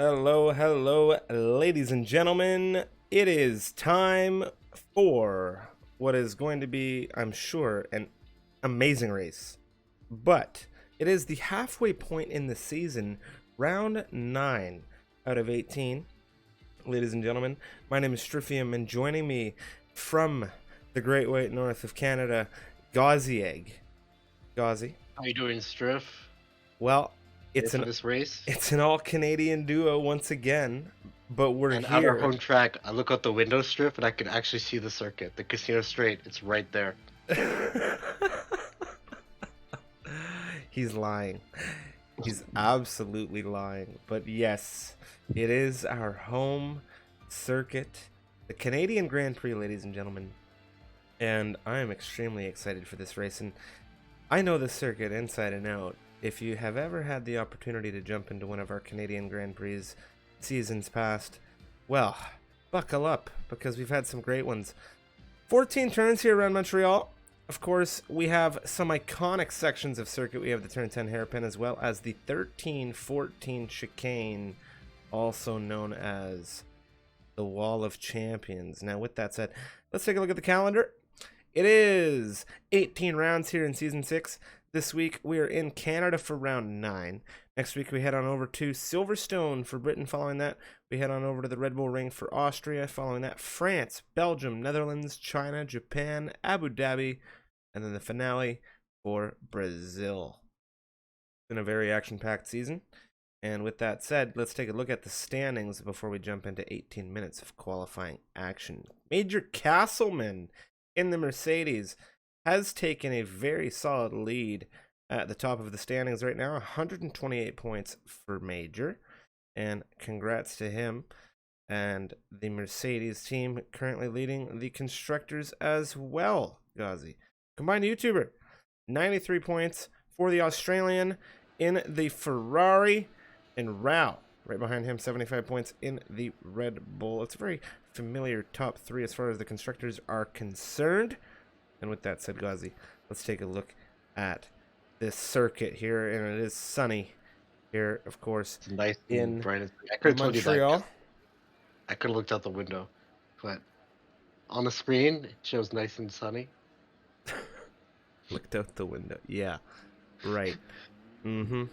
Hello, hello, ladies and gentlemen. It is time for what is going to be, I'm sure, an amazing race. But it is the halfway point in the season, round 9 out of 18. Ladies and gentlemen, my name is Stryfium, and joining me from the Great White North of Canada, Gauzy Egg. Gauzy. How you doing, Striff? Well, Ready it's for an this race? it's an all Canadian duo once again, but we're And at our here. home track, I look out the window, Striff, and I can actually see the circuit. The Casino Straight, it's right there. He's lying. He's absolutely lying. But yes, it is our home circuit, the Canadian Grand Prix, ladies and gentlemen. And I am extremely excited for this race. And I know the circuit inside and out. If you have ever had the opportunity to jump into one of our Canadian Grand Prix seasons past, well, buckle up because we've had some great ones. 14 turns here around Montreal. Of course, we have some iconic sections of circuit. We have the turn 10 hairpin as well as the 13-14 chicane, also known as the Wall of Champions. Now, with that said, let's take a look at the calendar. It is 18 rounds here in Season 6. This week, we are in Canada for round 9. Next week, we head on over to Silverstone for Britain. Following that, we head on over to the Red Bull Ring for Austria. Following that, France, Belgium, Netherlands, China, Japan, Abu Dhabi, and then the finale for Brazil. It's been a very action-packed season. And with that said, let's take a look at the standings before we jump into 18 minutes of qualifying action. Major Castleman in the Mercedes has taken a very solid lead at the top of the standings right now. 128 points for Major, and congrats to him. And the Mercedes team currently leading the constructors as well. Gauzy, combined YouTuber, 93 points for the Australian in the Ferrari, and Rao right behind him, 75 points in the Red Bull. It's a very familiar top 3 as far as the constructors are concerned. And with that said, Gauzy, let's take a look at this circuit here, and it is sunny here, of course, It's nice in and bright. I could have told you that. Montreal. I could have looked out the window, but on the screen, it shows nice and sunny. Looked out the window. Yeah, right. Mm-hmm.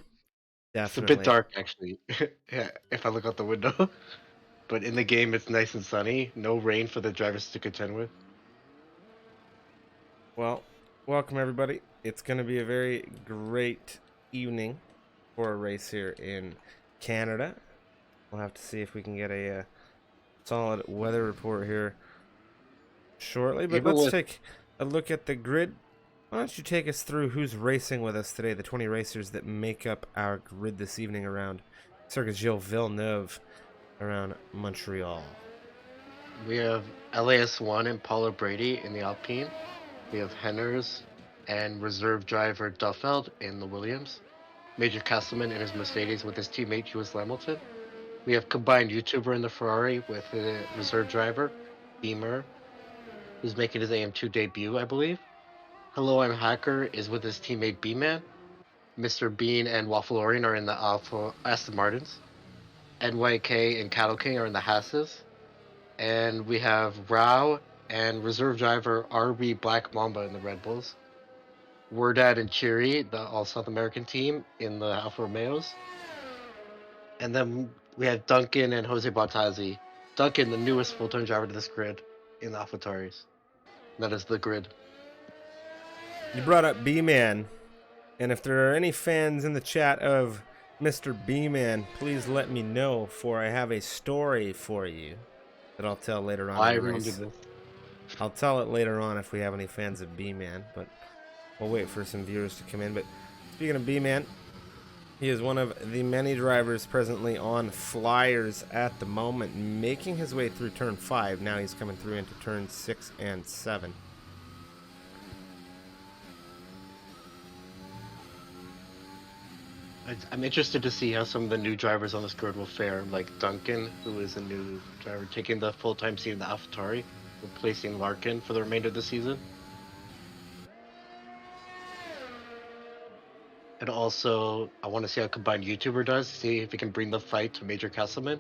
It's a bit Definitely. dark, actually, yeah, if I look out the window. But in the game, it's nice and sunny. No rain for the drivers to contend with. Well, welcome everybody. It's going to be a very great evening for a race here in Canada. We'll have to see if we can get a solid weather report here shortly. But Even let's with take a look at the grid. Why don't you take us through who's racing with us today, the 20 racers that make up our grid this evening around Circuit Gilles Villeneuve around Montreal. We have LAS1 and Paulo Brady in the Alpine. We have Henners and reserve driver Duffeld in the Williams. Major Castleman in his Mercedes with his teammate Lewis Hamilton. We have combined YouTuber in the Ferrari with the reserve driver Beamer, who's making his AM2 debut, I believe. Hello, I'm Hacker is with his teammate B-Man. Mr. Bean and Waffleorian are in the Aston Martins. NYK and Cattle King are in the Hasses. And we have Rao and reserve driver RB Black Mamba in the Red Bulls. Wordad and Cheery, the all South American team, in the Alfa Romeos. And then we have Duncan and Jose Bautazzi. Duncan, the newest full-time driver to this grid in the AlphaTauris. That is the grid. You brought up B-Man, and if there are any fans in the chat of Mr. B-Man, please let me know, for I have a story for you that I'll tell later on I in the remember race. this. I'll tell it later on if we have any fans of B-Man, but we'll wait for some viewers to come in. But speaking of B-Man, he is one of the many drivers presently on Flyers at the moment, making his way through turn 5. Now he's coming through into turn 6 and 7. I'm interested to see how some of the new drivers on this grid will fare, like Duncan, who is a new driver taking the full-time seat in the AlphaTauri, replacing Larkin for the remainder of the season. And also, I want to see how combined YouTuber does. See if he can bring the fight to Major Castleman.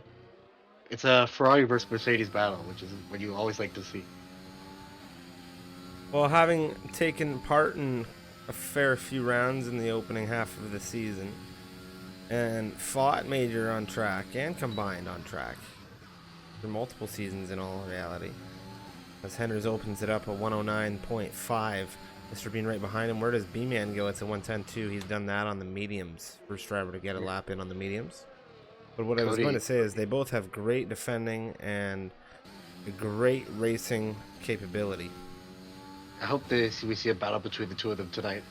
It's a Ferrari versus Mercedes battle, which is what you always like to see. Well, having taken part in a fair few rounds in the opening half of the season, and fought Major on track and combined on track for multiple seasons in all reality, as Henders opens it up at 109.5. Mr. Bean right behind him. Where does B-Man go? It's a 110.2. He's done that on the mediums. First driver to get a lap in on the mediums. But what I was going to say is they both have great defending and a great racing capability. I hope we see a battle between the two of them tonight.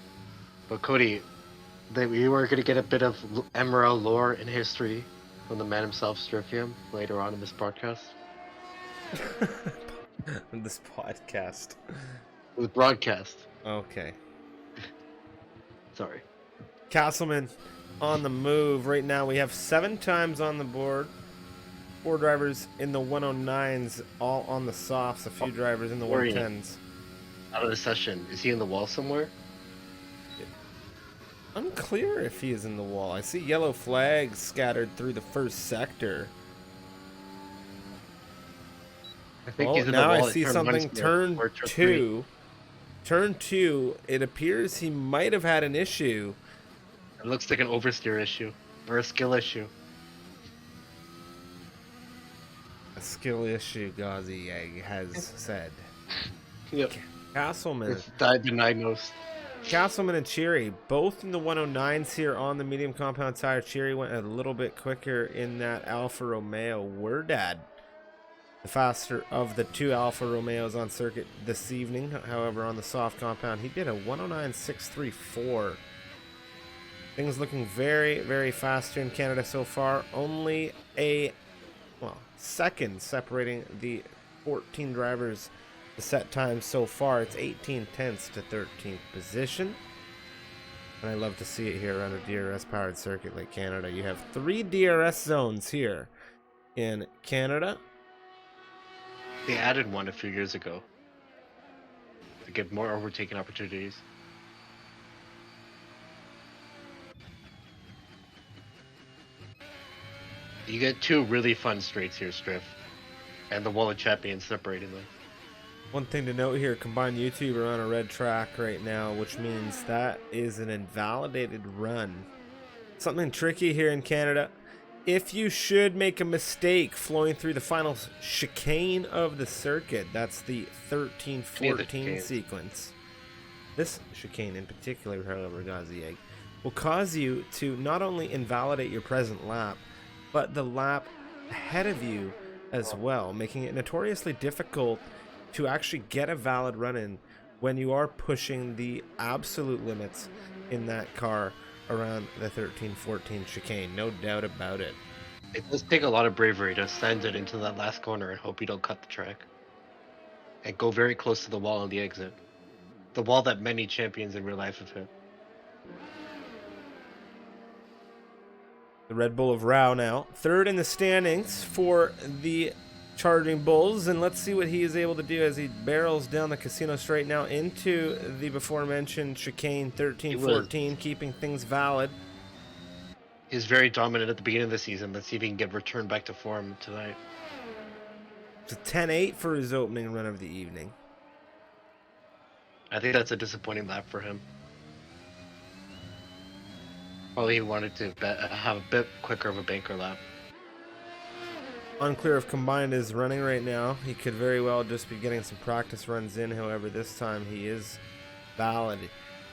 But Cody, we were going to get a bit of MRL lore and history from the man himself, Strifium, later on in this podcast. This podcast. The broadcast. Okay. Sorry. Castleman on the move. Right now we have 7 times on the board. 4 drivers in the 109s, all on the softs. A few drivers in the 110s. Out of the session. Is he in the wall somewhere? Unclear if he is in the wall. I see yellow flags scattered through the first sector. I think he's in now the wall. I see something. Turn 2. Turn 2. It appears he might have had an issue. It looks like an oversteer issue. Or a skill issue. A skill issue, Gauzy has said. Yep. Castleman. Diagnosed. Castleman and Cheery, both in the 109s here on the medium compound tire. Cheery went a little bit quicker in that Alfa Romeo. Werdad, the faster of the 2 Alfa Romeos on circuit this evening. However, on the soft compound, he did a 109.634. Things looking very, very fast here in Canada so far. Only a second separating the 14 drivers. The set time so far, it's 18 tenths to 13th position. And I love to see it here around a DRS-powered circuit like Canada. You have 3 DRS zones here in Canada. They added one a few years ago to give more overtaking opportunities. You get 2 really fun straights here, Striff, and the Wall of Champions separating them. One thing to note here, combined YouTube are on a red track right now, which means that is an invalidated run. Something tricky here in Canada. If you should make a mistake flowing through the final chicane of the circuit, that's the 13-14 sequence. This chicane in particular, however, Gazieg, will cause you to not only invalidate your present lap, but the lap ahead of you as well, making it notoriously difficult to actually get a valid run-in when you are pushing the absolute limits in that car around the 13-14 chicane. No doubt about it. It does take a lot of bravery to send it into that last corner and hope you don't cut the track. And go very close to the wall on the exit. The wall that many champions in real life have hit. The Red Bull of Rao now. 3rd in the standings for the Charging Bulls, and let's see what he is able to do as he barrels down the casino straight now into the before mentioned chicane 13-14, keeping things valid. He's very dominant at the beginning of the season. Let's see if he can get returned back to form tonight. It's a 10-8 for his opening run of the evening. I think that's a disappointing lap for him. Probably he wanted to have a bit quicker of a banker lap. Unclear if combined is running right now. He could very well just be getting some practice runs in. However, this time he is valid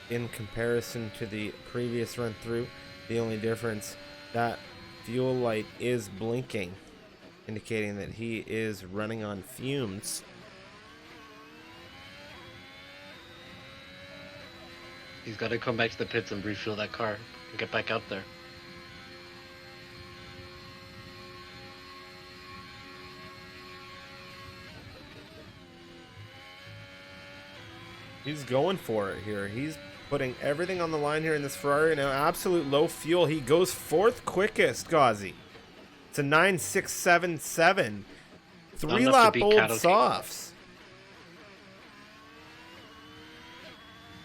in comparison to the previous run through. The only difference, that fuel light is blinking, indicating that he is running on fumes. He's got to come back to the pits and refuel that car and get back out there. He's going for it here. He's putting everything on the line here in this Ferrari. Now, absolute low fuel. He goes 4th quickest, Gauzy. It's a 9.677. 3-lap old softs.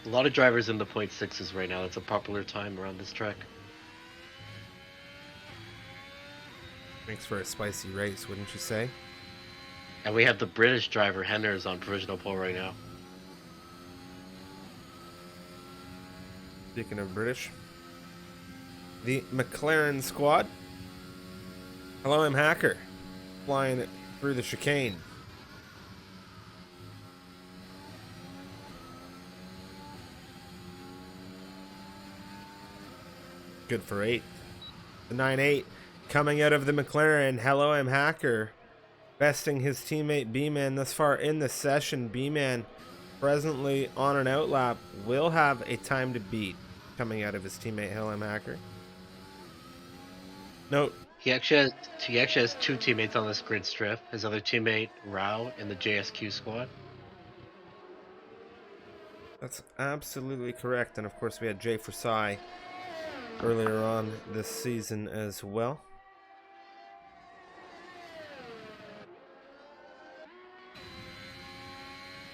A lot of drivers in the point sixes right now. It's a popular time around this track. Makes for a spicy race, wouldn't you say? And we have the British driver Henners on provisional pole right now. Speaking of British, the McLaren squad. Hello, I'm Hacker. Flying through the chicane. Good for 8. The 9-8 coming out of the McLaren. Hello, I'm Hacker. Besting his teammate B-Man thus far in the session. B-Man presently on an outlap will have a time to beat coming out of his teammate Hello, I'm Hacker. Note. He actually has 2 teammates on this grid strip. His other teammate Rao in the JSQ squad. That's absolutely correct. And of course we had Jay Forsai earlier on this season as well.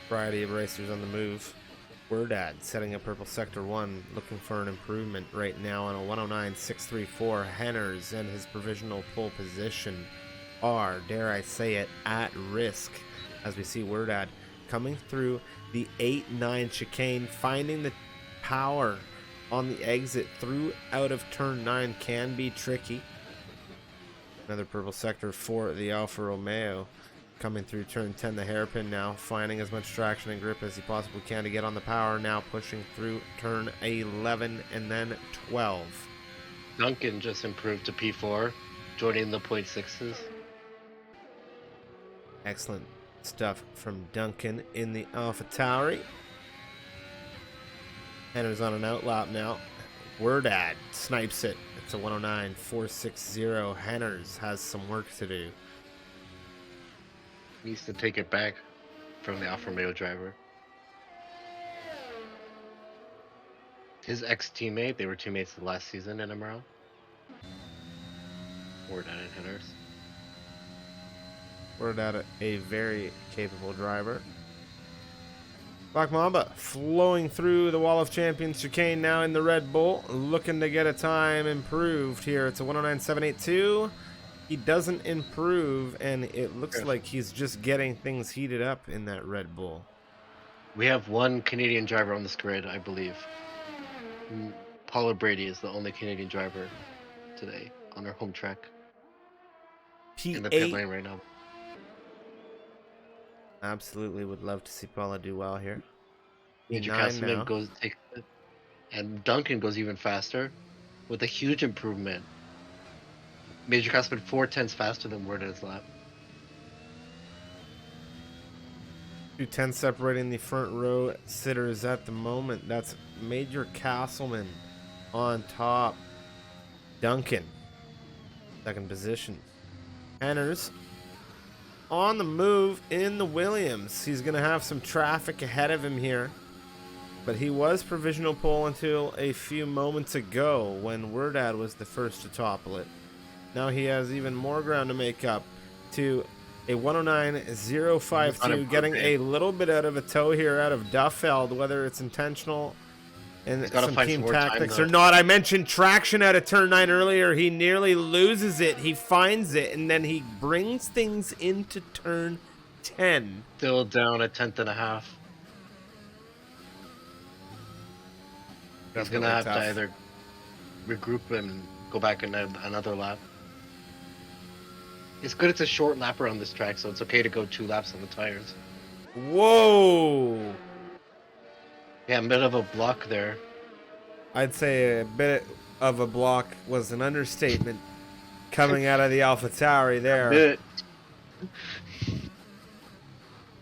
Variety of racers on the move. Wordad setting up Purple Sector 1, looking for an improvement right now on a 109.634. Henners and his provisional pole position are, dare I say it, at risk as we see Wordad coming through the 8-9 chicane, finding the power on the exit through out of turn 9 can be tricky. Another Purple Sector for the Alfa Romeo. Coming through turn 10, the hairpin now, finding as much traction and grip as he possibly can to get on the power, now pushing through turn 11 and then 12. Duncan just improved to P4, joining the point sixes. Excellent stuff from Duncan in the AlphaTauri. Henner's on an outlap now. Wordad snipes it. It's a 109.460. Henners has some work to do. Needs to take it back from the Alfa Romeo driver. His ex-teammate, they were teammates last season in MRL. Wordad and Henners. Wordad, a very capable driver. Black Mamba flowing through the Wall of Champions chicane now in the Red Bull, looking to get a time improved here. It's a 109.782. He doesn't improve, and it looks like he's just getting things heated up in that Red Bull. We have one Canadian driver on this grid, I believe. Paula Brady is the only Canadian driver today on our home track. P8. In the pit lane right now. Absolutely would love to see Paula do well here. Major P9 Castleman now. goes take it, and Duncan goes even faster with a huge improvement. Major Castleman 4/10 faster than Wordad's lap. 210 separating the front row sitters at the moment. That's Major Castleman on top. Duncan, second position. Henners on the move in the Williams. He's going to have some traffic ahead of him here. But he was provisional pole until a few moments ago when Wordad was the first to topple it. Now he has even more ground to make up to a 109.052, getting a little bit out of a toe here out of Duffeld, whether it's intentional and some team tactics or not. I mentioned traction out of turn 9 earlier. He nearly loses it. He finds it, and then he brings things into turn 10. Still down a 10th and a half. He's going to have to either regroup and go back another lap. It's good it's a short lap around this track, so it's okay to go 2 laps on the tires. Whoa! Yeah, a bit of a block there. I'd say a bit of a block was an understatement coming out of the AlphaTauri there.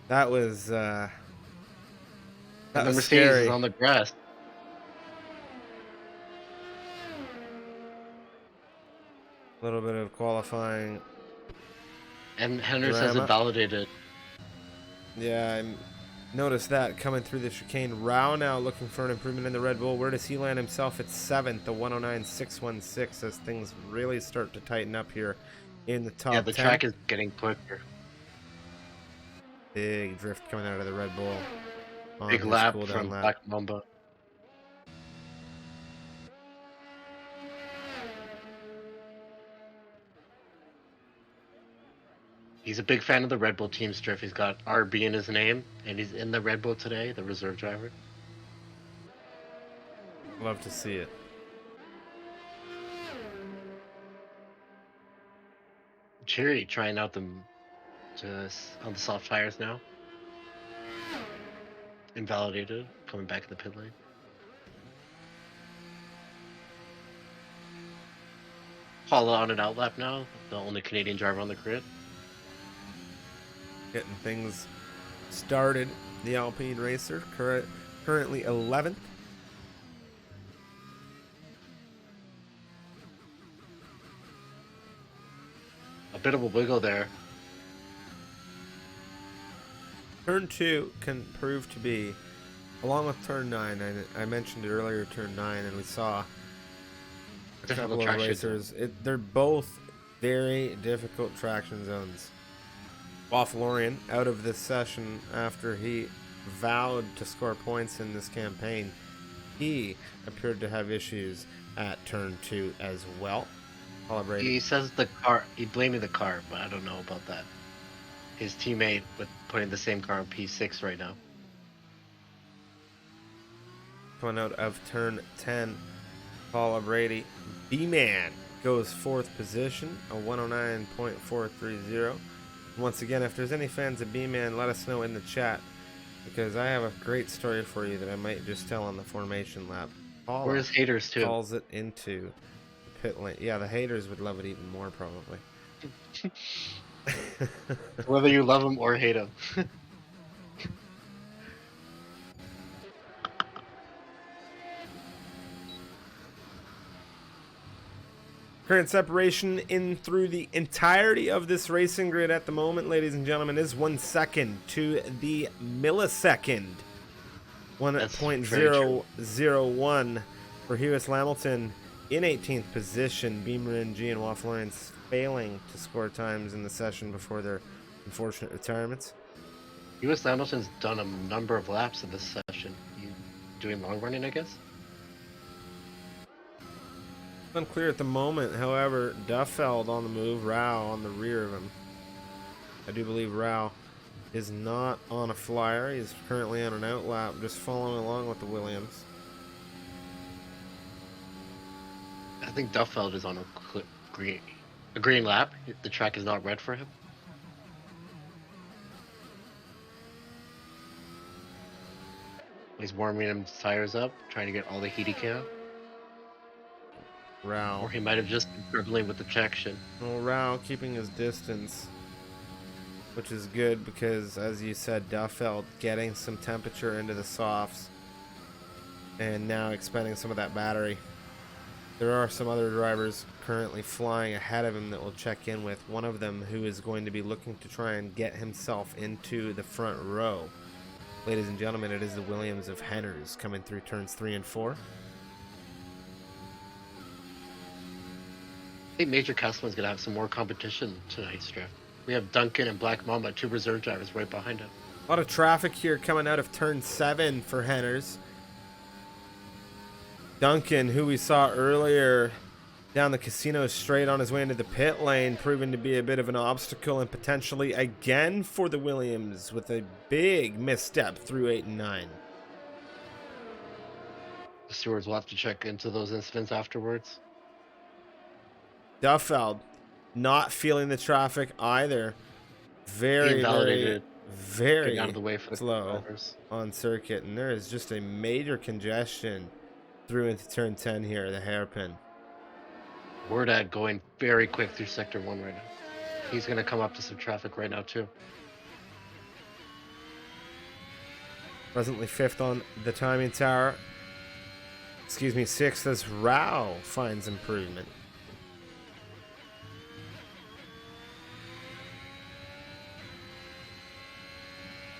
That was that was was Mercedes scary. is on the grass. A little bit of qualifying. And Henners has it validated. Yeah, I noticed that coming through the chicane. Rao now looking for an improvement in the Red Bull. Where does he land himself? At 7th, the 109.616, as things really start to tighten up here in the top 10. Yeah, the track is getting quicker. Big drift coming out of the Red Bull. Big lap from Black Mamba. He's a big fan of the Red Bull team drift. He's got RB in his name, and he's in the Red Bull today, the reserve driver. Love to see it. Cherry trying out the just on the soft tires now. Invalidated, coming back in the pit lane. Paula on an outlap now, the only Canadian driver on the grid. Getting things started. The Alpine racer, currently 11th. A bit of a wiggle there. Turn 2 can prove to be, along with turn 9, I mentioned it earlier, turn 9, and we saw a Difficult couple of traction racers. They're both very difficult traction zones. Florian out of this session after he vowed to score points in this campaign. He appeared to have issues at turn 2 as well. He says the car, he blaming the car, but I don't know about that. His teammate with putting the same car on P6 right now. Coming out of turn 10, Paula Brady. B-Man goes 4th position, a 109.430. Once again, if there's any fans of B-Man, let us know in the chat, because I have a great story for you that I might just tell on the formation lap. Paula Where's haters too? calls it into the pit lane. Yeah, the haters would love it even more probably. Whether you love him or hate him. Current separation in through the entirety of this racing grid at the moment, ladies and gentlemen, is 1 second to the millisecond. 1.001 for Hewis Lamilton in 18th position. Beamer and G and Wafflorence failing to score times in the session before their unfortunate retirements. Lewis Hamilton's done a number of laps in this session. You doing long running, I guess? Unclear at the moment, however, Duffeld on the move, Rao on the rear of him. I do believe Rao is not on a flyer. He's currently on an outlap, just following along with the Williams. I think Duffeld is on a green lap. The track is not red for him. He's warming his tires up, trying to get all the heat he can. Rao. Or he might have just been dribbling with the traction. Well, Rao keeping his distance, which is good because, as you said, Duffeld getting some temperature into the softs and now expending some of that battery. There are some other drivers currently flying ahead of him that we'll check in with. One of them who is going to be looking to try and get himself into the front row. Ladies and gentlemen, it is the Williams of Henners coming through turns 3 and 4. I think Major Castleman's going to have some more competition tonight's draft. We have Duncan and Black Mamba, 2 reserve drivers right behind him. A lot of traffic here coming out of turn 7 for Henners. Duncan, who we saw earlier down the casino straight on his way into the pit lane, proving to be a bit of an obstacle and potentially again for the Williams with a big misstep through 8 and 9. The stewards will have to check into those incidents afterwards. Duffeld not feeling the traffic either. Very out of the way for the slow drivers on circuit, and there is just a major congestion through into turn 10 here, the hairpin. Wordad going very quick through sector 1 right now. He's going to come up to some traffic right now too. Presently 5th on the timing tower. Excuse me, 6th as Rao finds improvement.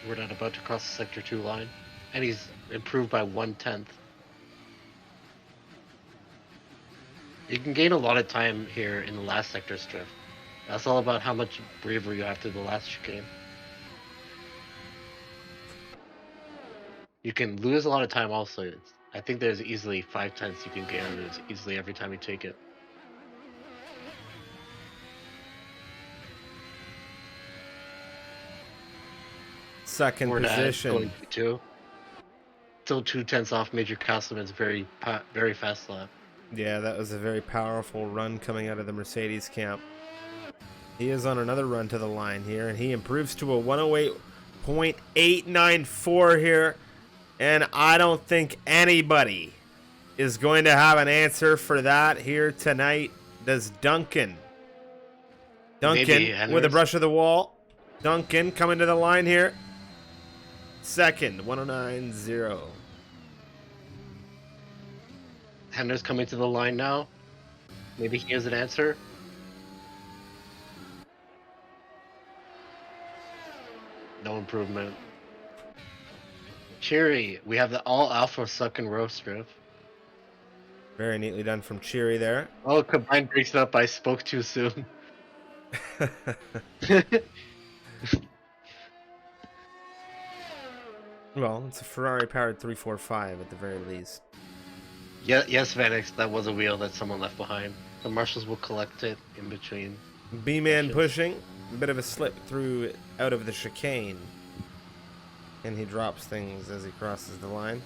We're not about to cross the sector 2 line, and he's improved by 1/10. You can gain a lot of time here in the last sector strip. That's all about how much bravery you have through the last chicane. You can lose a lot of time also. I think there's easily 5/10 you can gain and lose easily every time you take it. second Word ad going position. P2. Still 2/10 off Major Castleman's very fast lap. Yeah, that was a very powerful run coming out of the Mercedes camp. He is on another run to the line here, and he improves to a 108.894 here. And I don't think anybody is going to have an answer for that here tonight. Does Duncan? Maybe Duncan with a Henderson. brush of the wall. Duncan coming to the line here. Second, 109.0. Hender's coming to the line now. Maybe he has an answer. No improvement. Cheery, we have the all alpha sucking roast strip. Very neatly done from Cheery there. Oh, combined breaks it up. I spoke too soon. Well, it's a Ferrari-powered 345 at the very least. Yeah, yes, Vanix, that was a wheel that someone left behind. The marshals will collect it in between. B-Man Gotcha. pushing. A bit of a slip through out of the chicane. And he drops things as he crosses the line.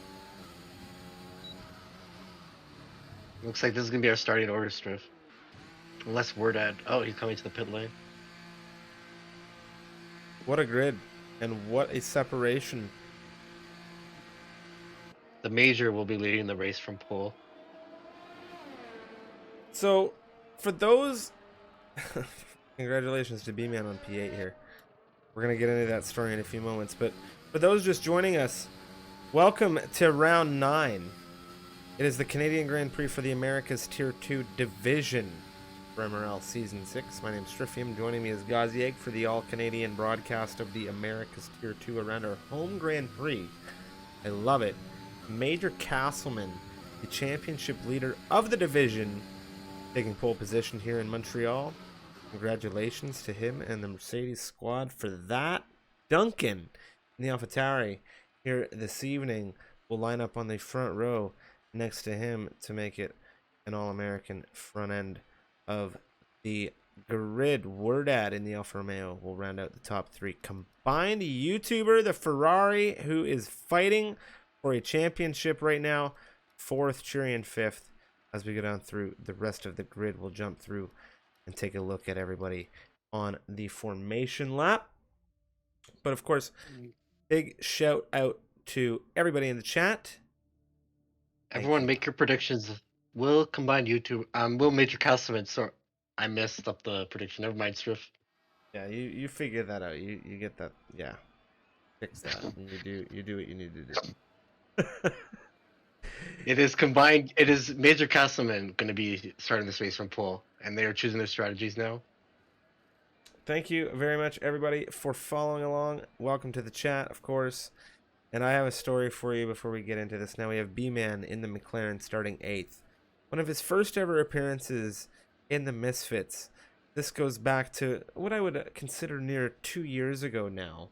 Looks like this is gonna be our starting order strip. Unless word ad. Oh, he's coming to the pit lane. What a grid. And what a separation. The major will be leading the race from pole. So, for those... Congratulations to B-Man on P8 here. We're going to get into that story in a few moments. But for those just joining us, welcome to round 9. It is the Canadian Grand Prix for the Americas Tier 2 Division for MRL Season 6. My name is Striffium. Joining me is Gazieg for the all-Canadian broadcast of the Americas Tier 2 around our home Grand Prix. I love it. Major Castleman, the championship leader of the division, taking pole position here in Montreal. Congratulations to him and the Mercedes squad for that. Duncan in the AlphaTauri here this evening will line up on the front row next to him to make it an All-American front end of the grid. Word ad in the Alfa Romeo will round out the top 3. Combined YouTuber, the Ferrari, who is fighting for a championship right now. 4th, Cheery, and 5th. As we go down through the rest of the grid, we'll jump through and take a look at everybody on the formation lap. But of course, big shout out to everybody in the chat. Everyone, make your predictions. Will combine YouTube. Will Major Castleman. So I messed up the prediction. Never mind, Striff. Yeah, you figure that out. You get that. Yeah, fix that. You do what you need to do. It is combined. It is Major Castleman going to be starting this race from pole, and they are choosing their strategies now. Thank you very much, everybody, for following along. Welcome to the chat, of course. And I have a story for you before we get into this. Now we have B-Man in the McLaren starting 8th. One of his first ever appearances in the Misfits. This goes back to what I would consider near 2 years ago now.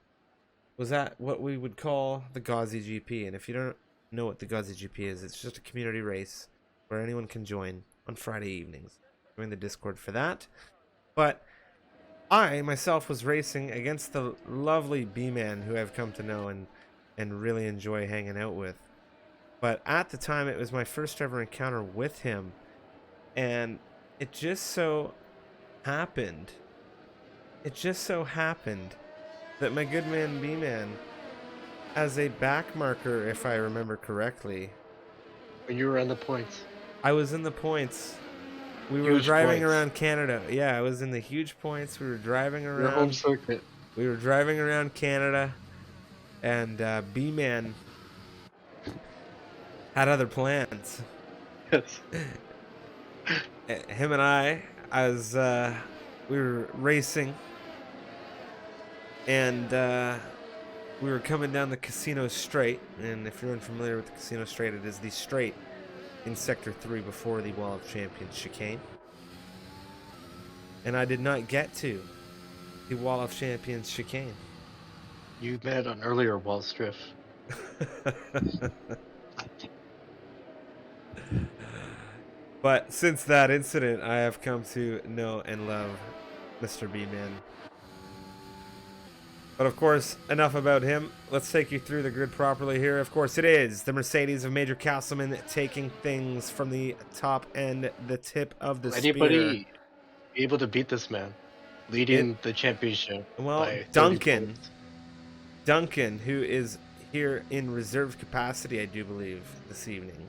Was that what we would call the Gauzy GP? And if you don't know what the Gauzy GP is, it's just a community race where anyone can join on Friday evenings. Join the Discord for that. But I myself was racing against the lovely B-Man who I've come to know and really enjoy hanging out with. But at the time, it was my first ever encounter with him, and it just so happened that my good man B-Man, as a back marker, if I remember correctly, When you were on the points. I was in the points. We were Huge driving points. around Canada. Yeah, I was in the huge points. We were driving Your home around. circuit. We were driving around Canada, and B-Man had other plans. Yes. Him and I, as we were racing, and we were coming down the Casino Straight. And if you're unfamiliar with the Casino Straight, it is the straight in Sector 3 before the Wall of Champions chicane. And I did not get to the Wall of Champions chicane. You met on earlier Wall Striff. But since that incident, I have come to know and love Mr. B-Man. But of course, enough about him. Let's take you through the grid properly here. Of course, it is the Mercedes of Major Castleman taking things from the top end, the tip of the Will spear. anybody be able to beat this man, It leading the championship well, by 30 Duncan, points? who is here in reserve capacity, I do believe, this evening,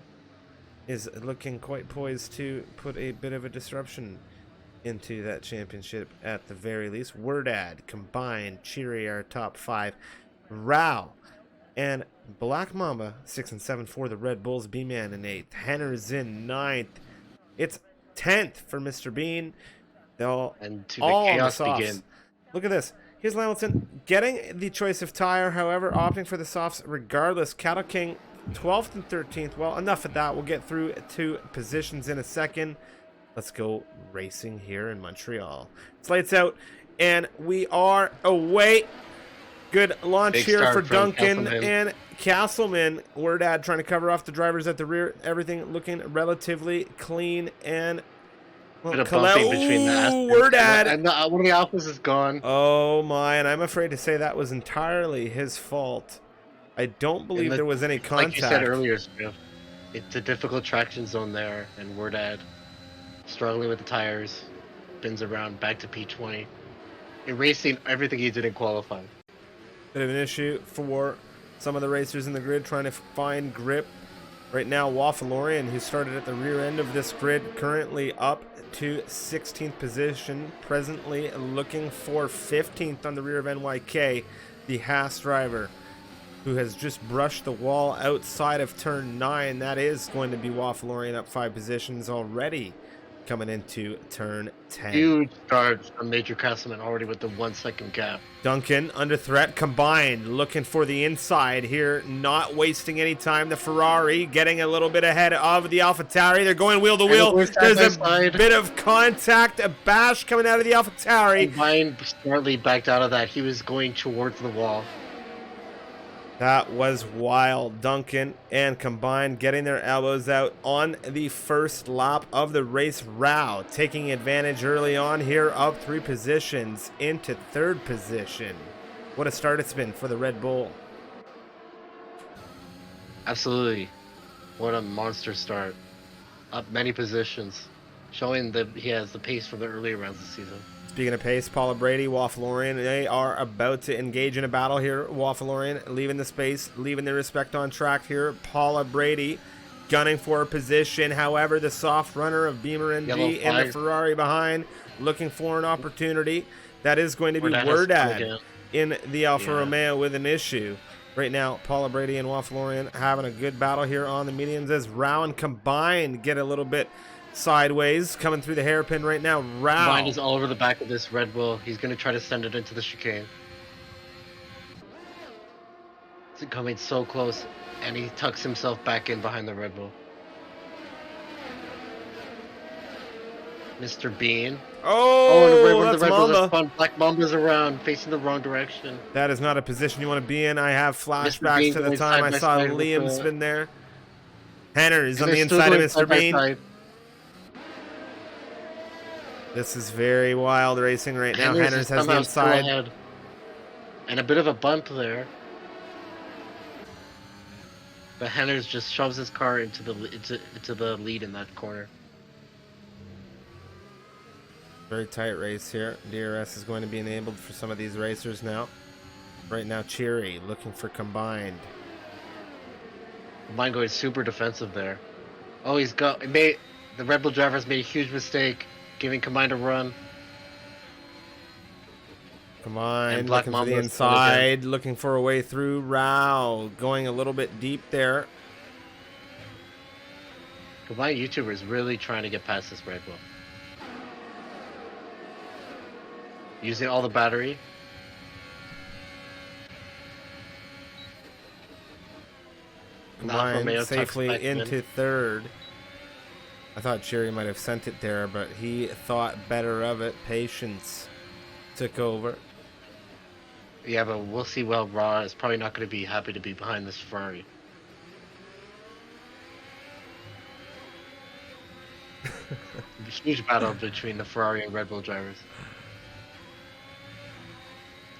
is looking quite poised to put a bit of a disruption into that championship at the very least. Wordad, Combined, Cheery are top 5. Rao and Black Mamba 6 and 7 for the Red Bulls. B-Man in 8th. Henner's in 9th. It's 10th for Mr. Bean. They'll And to the all on the chaos softs. begin. Look at this. Here's Lamilton getting the choice of tire, however, opting for the softs regardless. Cattle King 12th and 13th. Well, enough of that. We'll get through to positions in a second. Let's go racing here in Montreal. It's lights out, and we are away. Good launch Big here start for from Duncan Castleman. and Castleman. Wordad trying to cover off the drivers at the rear. Everything looking relatively clean and Bit of bumping between the Astons. Wordad. And one of the Alphas is gone. Oh my, and I'm afraid to say that was entirely his fault. I don't believe there was any contact. Like you said earlier, Swift, it's a difficult traction zone there, and Wordad struggling with the tires, spins around back to P20, erasing everything he did in qualifying. Bit of an issue for some of the racers in the grid trying to find grip. Right now, Waffalorian, who started at the rear end of this grid, currently up to 16th position, presently looking for 15th on the rear of NYK, the Haas driver, who has just brushed the wall outside of turn 9. That is going to be Waffalorian up 5 positions already coming into turn 10. Huge start from Major Castleman already with the 1 second gap. Duncan under threat. Combined looking for the inside here, not wasting any time. The Ferrari getting a little bit ahead of the AlphaTauri. They're going wheel to wheel. There's a bit of contact, a bash coming out of the AlphaTauri. Combined smartly backed out of that. He was going towards the wall. That was wild. Duncan and Combined getting their elbows out on the first lap of the race. Rao taking advantage early on here, up 3 positions into 3rd position. What a start it's been for the Red Bull. Absolutely. What a monster start. Up many positions, showing that he has the pace from the earlier rounds of the season. Speaking of pace, Paula Brady, Waffalorian, they are about to engage in a battle here. Waffalorian leaving the space, leaving the respect on track here. Paula Brady gunning for a position. However, the soft runner of Beamer NG and the Ferrari behind looking for an opportunity. That is going to be Wordad in the Alfa Romeo with an issue. Right now, Paula Brady and Waffalorian having a good battle here on the mediums as Rao and Combined get a little bit sideways, coming through the hairpin right now. Rao. Combined is all over the back of this Red Bull. He's going to try to send it into the chicane. It's coming so close, and he tucks himself back in behind the Red Bull. Mr. Bean. Oh, and that's the Red Bulls are Mamba. spun. Black Mamba's around, facing the wrong direction. That is not a position you want to be in. I have flashbacks to the time I saw Liam spin there. Henner is on the inside of Mr. Bean. This is very wild racing right now. Henner's has the inside. And a bit of a bump there. But Henner's just shoves his car into the lead in that corner. Very tight race here. DRS is going to be enabled for some of these racers now. Right now, Cheery looking for Combined. Combined going super defensive there. Oh, the Red Bull driver's made a huge mistake, giving Combined a run. Combined looking for the inside, looking for a way through. Rao going a little bit deep there. Combined YouTuber is really trying to get past this Red Bull. Using all the battery. Combined safely into 3rd. I thought Cherry might have sent it there, but he thought better of it. Patience took over. Yeah, but we'll see. Well, Raw is probably not going to be happy to be behind this Ferrari. Huge battle between the Ferrari and Red Bull drivers.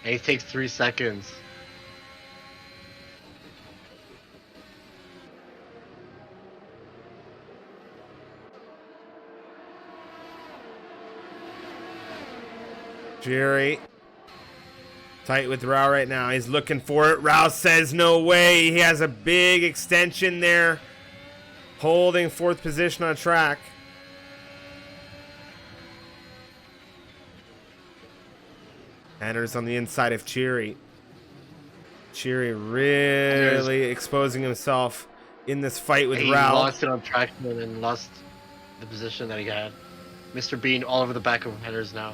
And he takes 3 seconds. Jerry. Tight with Rao right now. He's looking for it. Rao says no way. He has a big extension there. Holding 4th position on track. Henner's on the inside of Cheery. Cheery really exposing himself in this fight with He Rao. lost it on traction and lost the position that he had. Mr. Bean all over the back of Henners now.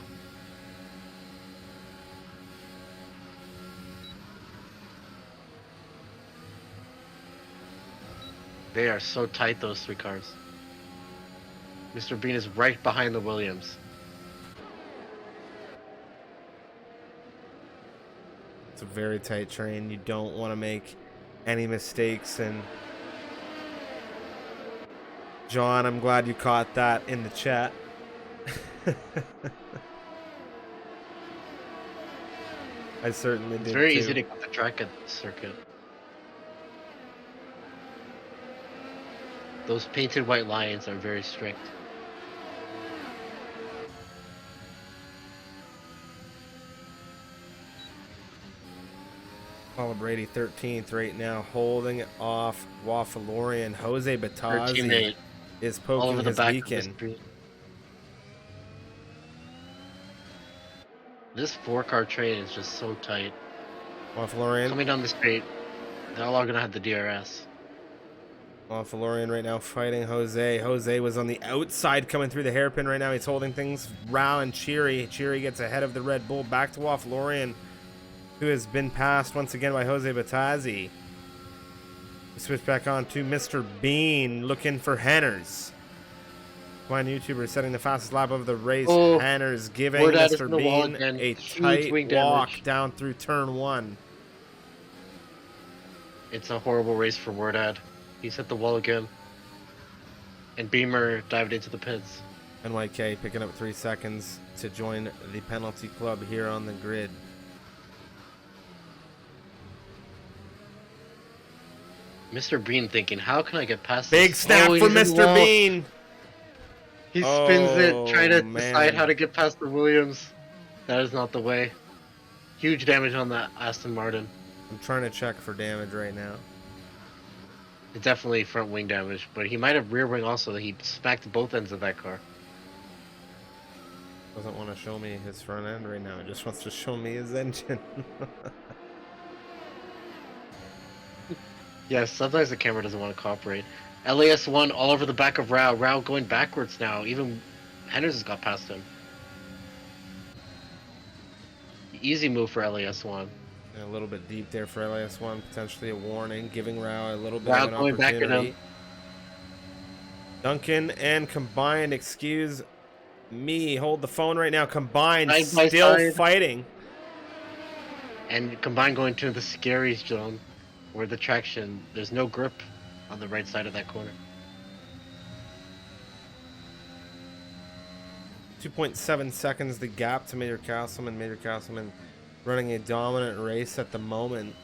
They are so tight, those 3 cars. Mr. Bean is right behind the Williams. It's a very tight train. You don't want to make any mistakes. And John, I'm glad you caught that in the chat. I certainly did. It's very too. easy to cut the track at the circuit. Those painted white lines are very strict. Paula Brady 13th right now, holding it off Waffalorian. Jose Batazzi is all poking over the his back beacon. of this 4-car train is just so tight. Waffalorian. Coming down the straight, they're all gonna have the DRS. Waffalorian right now fighting Jose. Jose was on the outside coming through the hairpin right now. He's holding things. Rao and Cheery. Cheery gets ahead of the Red Bull. Back to Waffalorian, who has been passed once again by Jose Batazzi. We switch back on to Mr. Bean looking for Henners. One YouTuber setting the fastest lap of the race. Oh, Henners giving Wordad Mr. Bean a tight walk down through turn 1. It's a horrible race for Wordad. He's hit the wall again. And Beamer dived into the pits. NYK picking up 3 seconds to join the penalty club here on the grid. Mr. Bean thinking, how can I get past Big this? snap for Mr. Bean. He spins it, trying to man. decide how to get past the Williams. That is not the way. Huge damage on that Aston Martin. I'm trying to check for damage right now. It's definitely front wing damage, but he might have rear wing also. He smacked both ends of that car. Doesn't want to show me his front end right now. He just wants to show me his engine. Yeah, sometimes the camera doesn't want to cooperate. LAS1 all over the back of Rao. Rao going backwards now. Even Henders has got past him. Easy move for LAS1. A little bit deep there for LAS1. Potentially a warning. Giving Rao a little bit Rao of an going back at opportunity. him. Duncan and Combined, excuse me. Hold the phone right now. Combined Side by still side. fighting. And Combined going to the scary zone where the traction, there's no grip on the right side of that corner. 2.7 seconds the gap to Major Castleman. Major Castleman running a dominant race at the moment.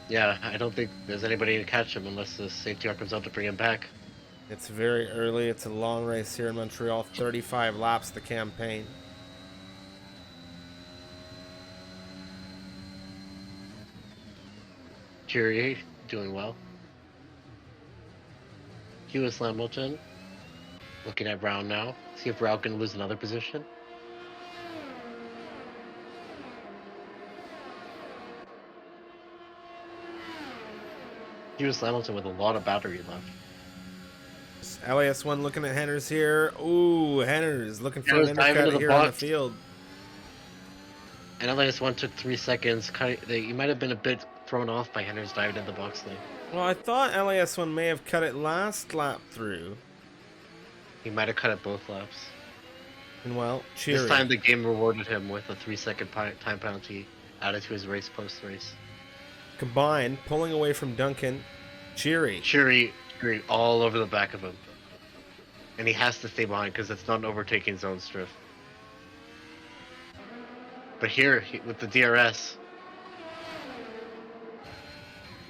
Yeah, I don't think there's anybody to catch him unless the safety car comes out to bring him back. It's very early. It's a long race here in Montreal. 35 laps the campaign. Curie doing well. Lewis Hamilton looking at Brown now. See if Brown can lose another position. Lewis Hamilton with a lot of battery left. LAS1 looking at Henners here. Ooh, Henners looking for Henners an diving undercut into the here on the box. field. And LAS1 took 3 seconds. He might have been a bit thrown off by Hender's diving in the box lane. Well, I thought LAS1 may have cut it last lap through. He might have cut it both laps. And well, Cheery. This time the game rewarded him with a 3-second time penalty added to his race post-race. Combined, pulling away from Duncan. Cheery. Cheery all over the back of him. And he has to stay behind because it's not an overtaking zone striff. But here, with the DRS,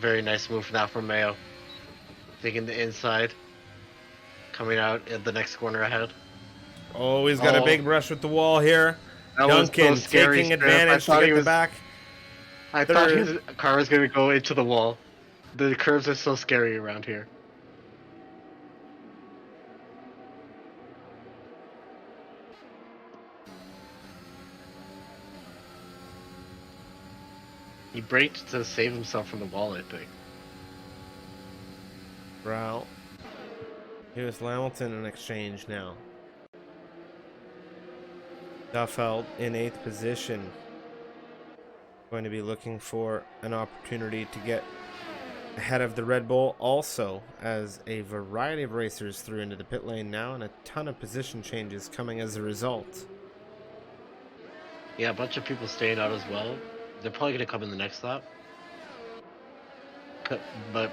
very nice move now from Mayo. Taking the inside, coming out at the next corner ahead. Oh, he's got a big brush with the wall here. That Duncan was so scary, taking Strip. advantage to get the back. I thought his car was going to go into the wall. The curves are so scary around here. He braked to save himself from the wall, I think. Rao. Here's Hamilton in exchange now. Duffeld in 8th position. Going to be looking for an opportunity to get ahead of the Red Bull, also as a variety of racers through into the pit lane now, and a ton of position changes coming as a result. Yeah, a bunch of people staying out as well. They're probably going to come in the next lap. But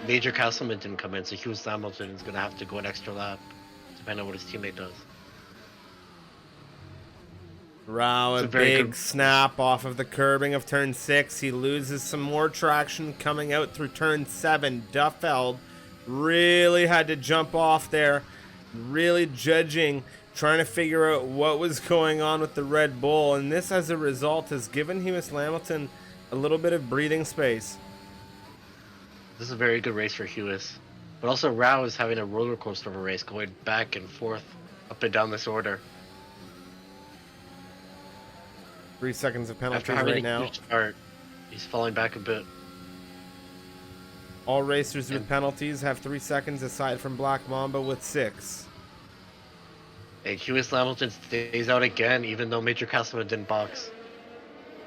Major Castleman didn't come in, so Hughes Hamilton is going to have to go an extra lap, depending on what his teammate does. Rao, a big snap off of the curbing of turn 6. He loses some more traction coming out through turn 7. Duffeld really had to jump off there, really judging, trying to figure out what was going on with the Red Bull. And this, as a result, has given Hughes Hamilton a little bit of breathing space. This is a very good race for Hughes. But also, Rao is having a roller coaster of a race, going back and forth, up and down this order. 3 seconds of penalties right now. Start, he's falling back a bit. All racers with penalties have 3 seconds, aside from Black Mamba with 6. And Hughes Hamilton stays out again, even though Major Castleman didn't box.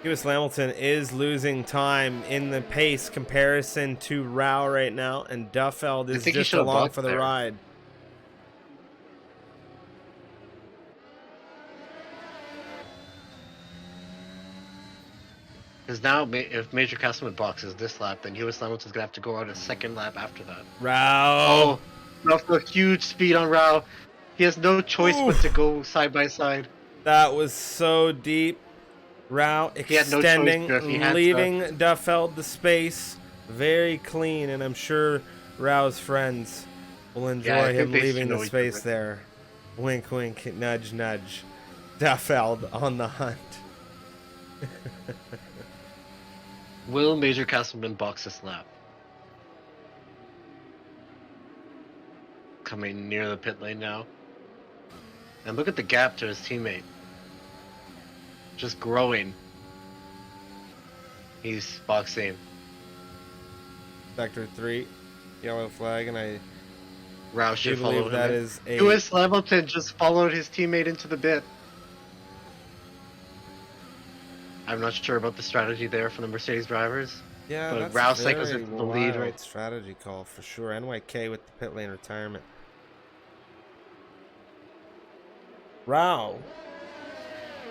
Hughes Hamilton is losing time in the pace comparison to Rao right now, and Duffeld is just along for the ride. Because now, if Major Castleman boxes this lap, then Hughes Hamilton's going to have to go out a second lap after that. Rao! Oh, that's a huge speed on Rao. He has no choice but to go side by side. That was so deep. Rao extending, leaving Duffeld the space. Very clean, and I'm sure Rao's friends will enjoy him leaving the space there. Wink, wink, nudge, nudge. Duffeld on the hunt. Will Major Castleman box this lap? Coming near the pit lane now. And look at the gap to his teammate. Just growing. He's boxing. Sector 3, yellow flag, and I Rao should follow him. That is a... Hughes Hamilton just followed his teammate into the pit. I'm not sure about the strategy there for the Mercedes drivers. Yeah, but Rao cycles into the lead. Right strategy call for sure. NYK with the pit lane retirement. Rao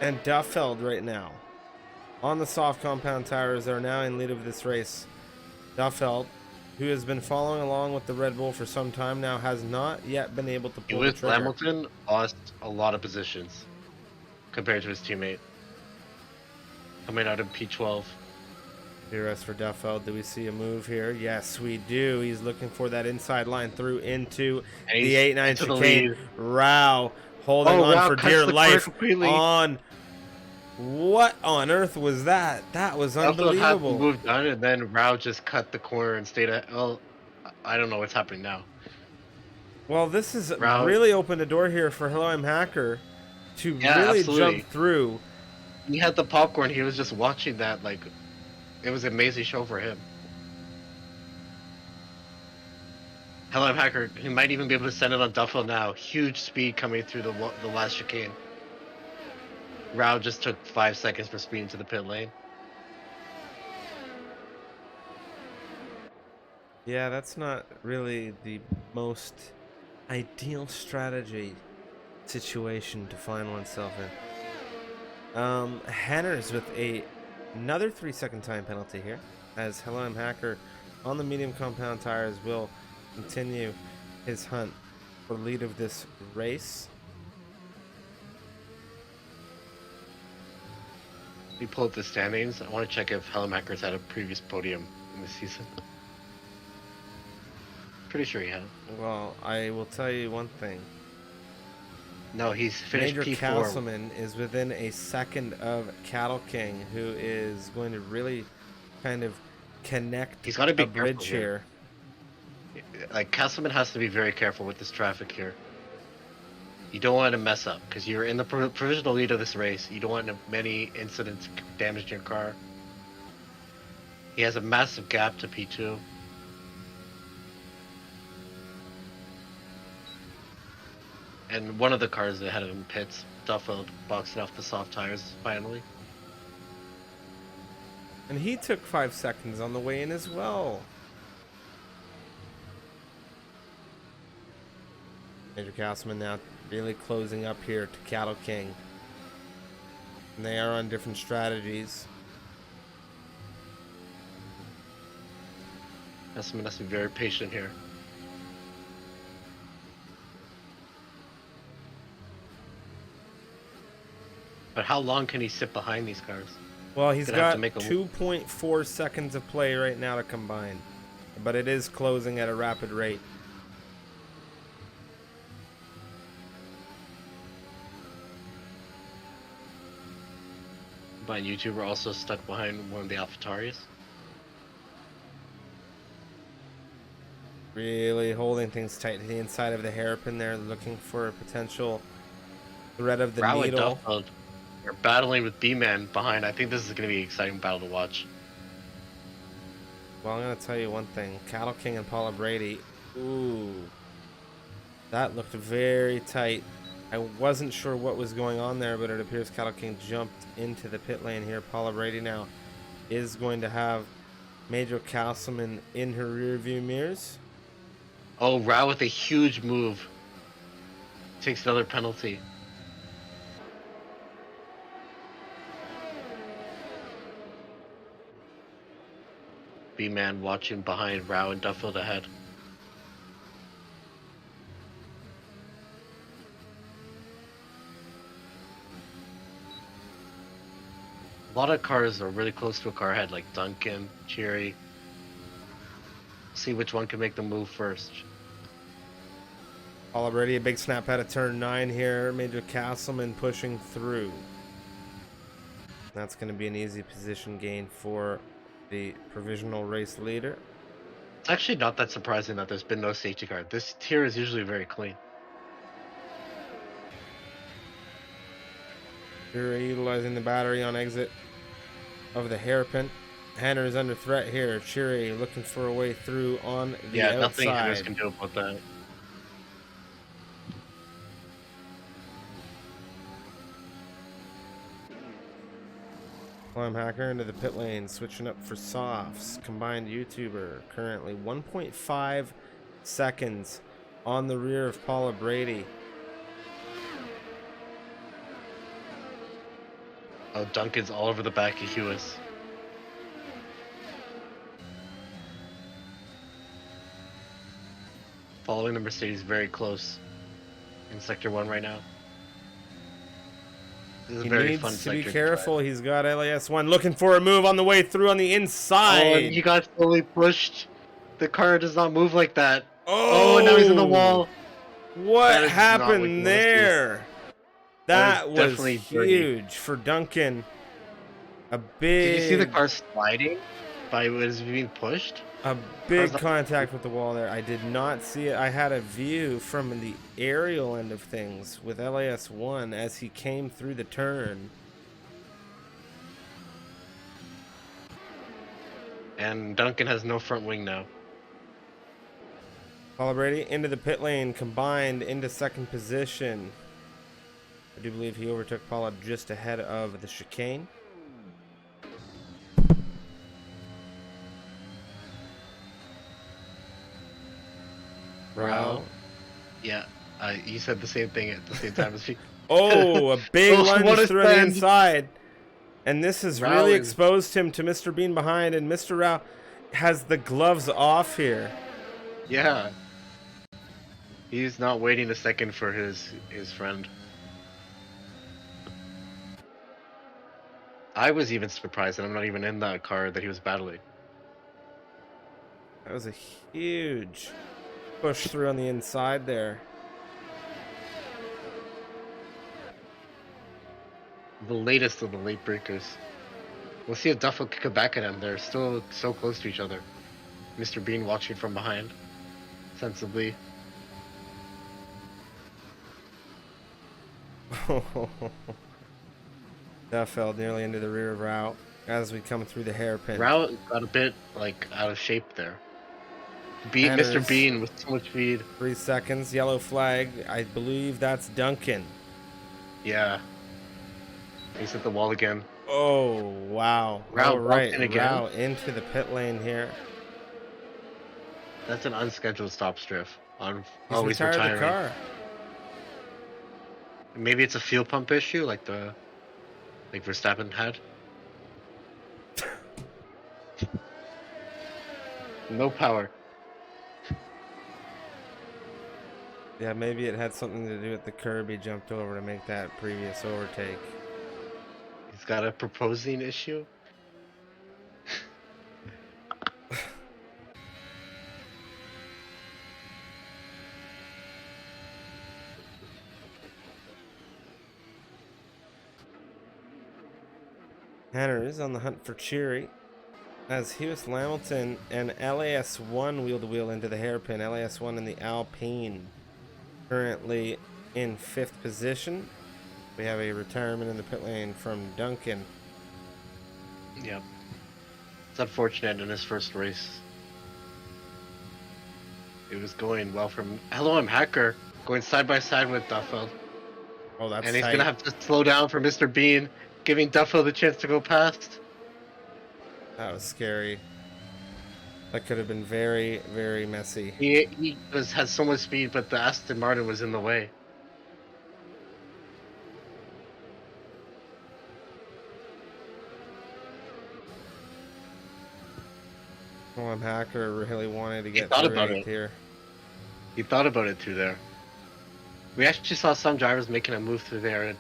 and Duffeld right now on the soft compound tires are now in lead of this race. Duffeld, who has been following along with the Red Bull for some time now, has not yet been able to pull the trigger. Hamilton lost a lot of positions compared to his teammate. Coming out of P12. DRS for Duffeld. Do we see a move here? Yes, we do. He's looking for that inside line through into the 8-9 chicane. Rao holding on for dear life on... What on earth was that? That was unbelievable. The move done, and then Rao just cut the corner and stayed at... Oh, I don't know what's happening now. Well, this has really opened a door here for Hello I'm Hacker to really jump through. He had the popcorn. He was just watching that. Like, it was an amazing show for him. Hello I'm Hacker. He might even be able to send it on Duffel now. Huge speed coming through the last chicane. Rao just took 5 seconds for speed into the pit lane. Yeah, that's not really the most ideal strategy situation to find oneself in. Henners with another 3-second time penalty here, as Hello I'm Hacker on the medium compound tires will continue his hunt for the lead of this race. We pull up the standings. I want to check if Hellemakker's had a previous podium in the season. Pretty sure he had. Well, I will tell you one thing. No, he's finished Major P4. Castleman is within a second of Cattle King, who is going to really kind of connect He's got to be a bridge careful here. Like, Castleman has to be very careful with this traffic here. You don't want to mess up, because you're in the provisional lead of this race. You don't want many incidents damaging your car. He has a massive gap to P2. And one of the cars ahead of him pits. Duffield boxing off the soft tires, finally. And he took 5 seconds on the way in as well. Major Castleman now really closing up here to Cattle King. And they are on different strategies. Castleman has to be very patient here. But how long can he sit behind these cars? Well, he's Gonna have got to make a 2.4 seconds of play right now to combine. But it is closing at a rapid rate. By YouTube, we're also stuck behind one of the AlphaTauris. Really holding things tight to the inside of the hairpin there, looking for a potential thread of the Rao and needle. Duffield are battling with B-Man behind. I think this is going to be an exciting battle to watch. Well, I'm going to tell you one thing. Cattle King and Paula Brady. Ooh. That looked very tight. I wasn't sure what was going on there, but it appears Cattle King jumped into the pit lane here. Paula Brady now is going to have Major Castleman in her rear view mirrors. Oh, Rao with a huge move. Takes another penalty. B-Man watching behind Rao and Duffield ahead. A lot of cars are really close to a car ahead, like Duncan, Cheery. See which one can make the move first. Already a big snap out of turn 9 here. Major Castleman pushing through. That's going to be an easy position gain for the provisional race leader. It's actually not that surprising that there's been no safety car. This tier is usually very clean. Here utilizing the battery on exit of the hairpin. Hanner is under threat here. Cheery looking for a way through on the outside. Nothing Henners can do about that. Climb Hacker into the pit lane, switching up for softs. Combined YouTuber currently 1.5 seconds on the rear of Paula Brady. Oh, Duncan's all over the back of Hewis. Following the Mercedes very close in Sector 1 right now. This is He a very needs fun to sector be to careful. drive. He's got LAS1 looking for a move on the way through on the Oh, inside. and he got fully pushed. The car does not move like that. Oh, now he's in the wall. What That is not what you happened wanna see. there? That That is was definitely dirty. huge for Duncan. A big. Did you see the car sliding by it was being pushed? A big Car's not- contact with the wall there. I did not see it. I had a view from the aerial end of things with LAS1 as he came through the turn. And Duncan has no front wing now. Paula Brady into the pit lane, combined into second position. I do believe he overtook Paula just ahead of the chicane. Rao. Yeah, you said the same thing at the same time as me. Oh, a big Oh, lunge what a through on the stand. inside. And this has Rao really is- exposed him to Mr. Bean behind, and Mr. Rao has the gloves off here. Yeah. He's not waiting a second for his friend. I was even surprised that I'm not even in that car that he was battling. That was a huge push through on the inside there. The latest of the late breakers. We'll see if Duff will kick it back at him. They're still so close to each other. Mr. Bean watching from behind, sensibly. Duffield nearly into the rear of Route as we come through the hairpin. Route got a bit like out of shape there. Beat Mr. Hanners, Bean with so much speed. 3 seconds, yellow flag. I believe that's Duncan. Yeah. He's at the wall again. Oh, wow. Route All right, in again. Route into the pit lane here. That's an unscheduled stop striff. He's Always retired retiring. the car. Maybe it's a fuel pump issue, like Verstappen had. No power. Yeah, maybe it had something to do with the curb he jumped over to make that previous overtake. He's got a proposing issue. Hanner is on the hunt for Cheery as Hughes Lamilton and LAS1 wheel to wheel into the hairpin. LAS1 in the Alpine currently in 5th position. We have a retirement in the pit lane from Duncan. Yep. It's unfortunate in his first race. It was going well from Hello, I'm Hacker going side by side with Duffield. Oh, that's And he's tight. gonna have to slow down for Mr. Bean, giving Duffield a chance to go past. That was scary. That could have been very, very messy. He had so much speed, but the Aston Martin was in the way. Oh, I'm Hacker really wanted to get thought through about 8th it. here. He thought about it through there. We actually saw some drivers making a move through there in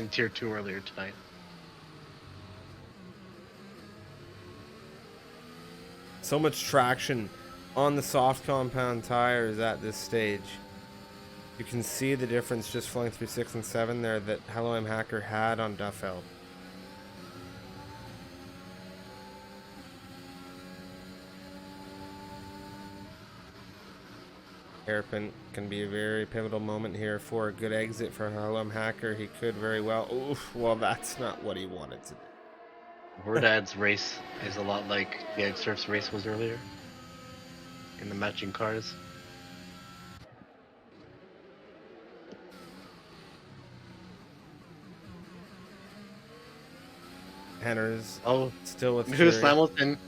Tier 2 earlier tonight. So much traction on the soft compound tires at this stage. You can see the difference just flowing through 6 and 7 there that Hello I'm Hacker had on Duffield. Hairpin can be a very pivotal moment here for a good exit for Hello I'm Hacker. He could very well. Oof, well, that's not what he wanted to do. Verdad's race is a lot like the Egg Surf's race was earlier. In the matching cars. Henner's Oh, still with Hughes Fury. Hamilton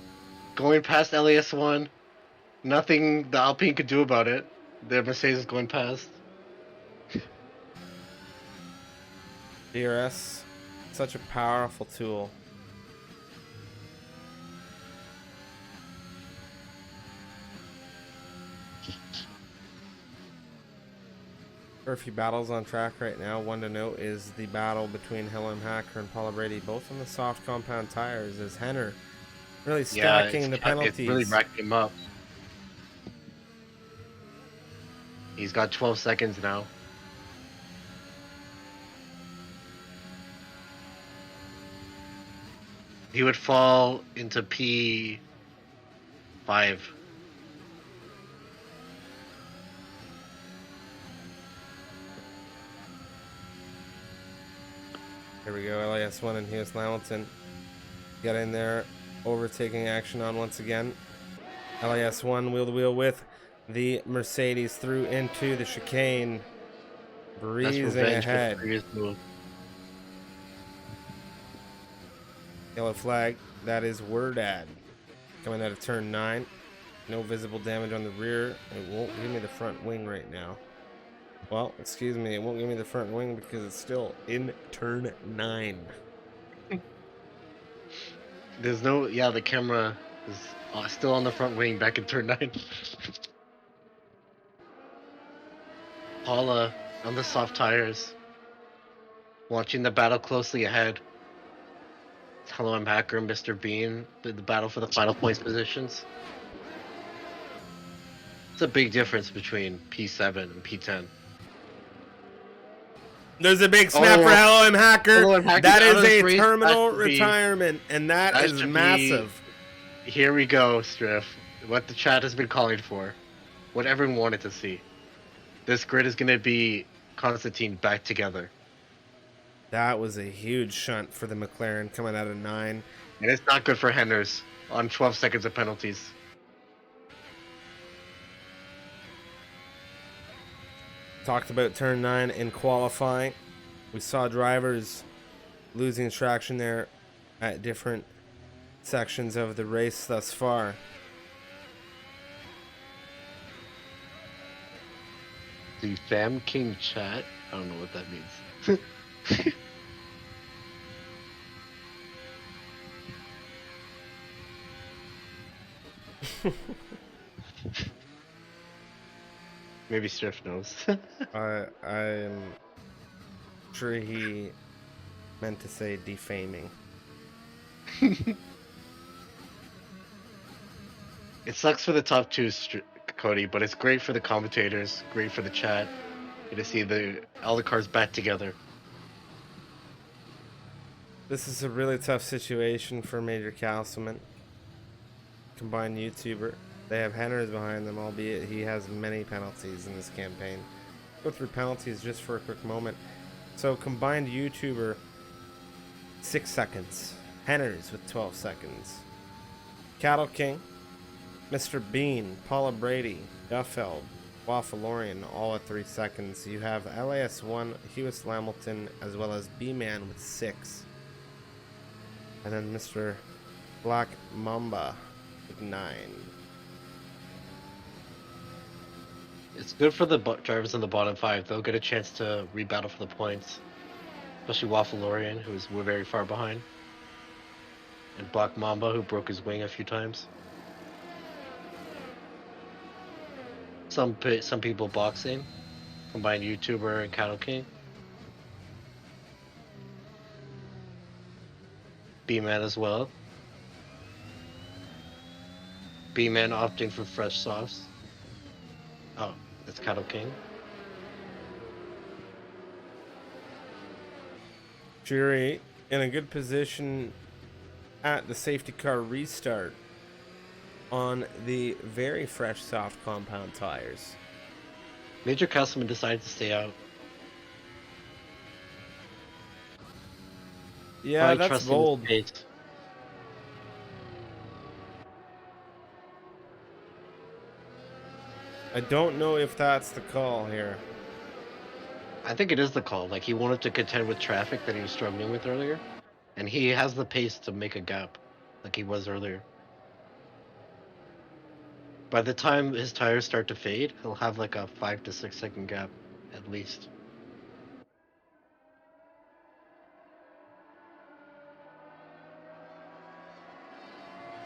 going past LAS1. Nothing the Alpine could do about it. The Mercedes is going past. DRS, such a powerful tool. There are a few battles on track right now. One to note is the battle between Hello Hacker and Paula Brady, both on the soft compound tires, as Henner really stacking the penalties. It's really racked him up. He's got 12 seconds now. He would fall into P5. Here we go, LAS1 and Hughes Lamilton get in there, overtaking action on once again. LAS1 wheel to wheel with the Mercedes through into the chicane, breezing ahead. Yellow flag, that is Wordad. Coming out of turn 9. No visible damage on the rear. It won't give me the front wing right now. Well, excuse me, it won't give me the front wing because it's still in turn 9. There's no, yeah, the camera is still on the front wing back in turn 9. Paula on the soft tires, watching the battle closely ahead. Hello, I'm Hacker, Mr. Bean. The battle for the final points positions. It's a big difference between P7 and P10. There's a big snap for Oh, Hello, I'm Hacker. hello, I'm Hacker's That out is of this a race. terminal retirement, and that That is should be. massive. Here we go, Striff. What the chat has been calling for. What everyone wanted to see. This grid is going to be Constantine back together. That was a huge shunt for the McLaren coming out of 9. And it's not good for Henders on 12 seconds of penalties. Talked about turn 9 in qualifying. We saw drivers losing traction there at different sections of the race thus far. The Fam King chat. I don't know what that means. Maybe Striff knows. I'm sure he meant to say defaming. It sucks for the top two, Cody, but it's great for the commentators, great for the chat. Good to see all the cars back together. This is a really tough situation for Major Castleman, combined YouTuber. They have Henners behind them, albeit he has many penalties in this campaign. Go through penalties just for a quick moment. So combined YouTuber, 6 seconds. Henners with 12 seconds. Cattle King, Mr. Bean, Paula Brady, Duffeld, Waffalorian, all at 3 seconds. You have LAS1, Hughes Lamilton, as well as B-Man with 6. And then Mr. Black Mamba with 9. It's good for the drivers in the bottom 5. They'll get a chance to rebattle for the points. Especially Waffalorian, who's very far behind. And Black Mamba, who broke his wing a few times. Some people boxing. Combined YouTuber and Cattle King. B-Man as well. B-Man opting for fresh softs. Oh, that's Cattle King. Jury in a good position at the safety car restart on the very fresh soft compound tires. Major Castleman decided to stay out. Yeah, Probably that's bold. I don't know if that's the call here. I think it is the call. Like, he wanted to contend with traffic that he was struggling with earlier. And he has the pace to make a gap, like he was earlier. By the time his tires start to fade, he'll have like a 5 to 6 second gap, at least.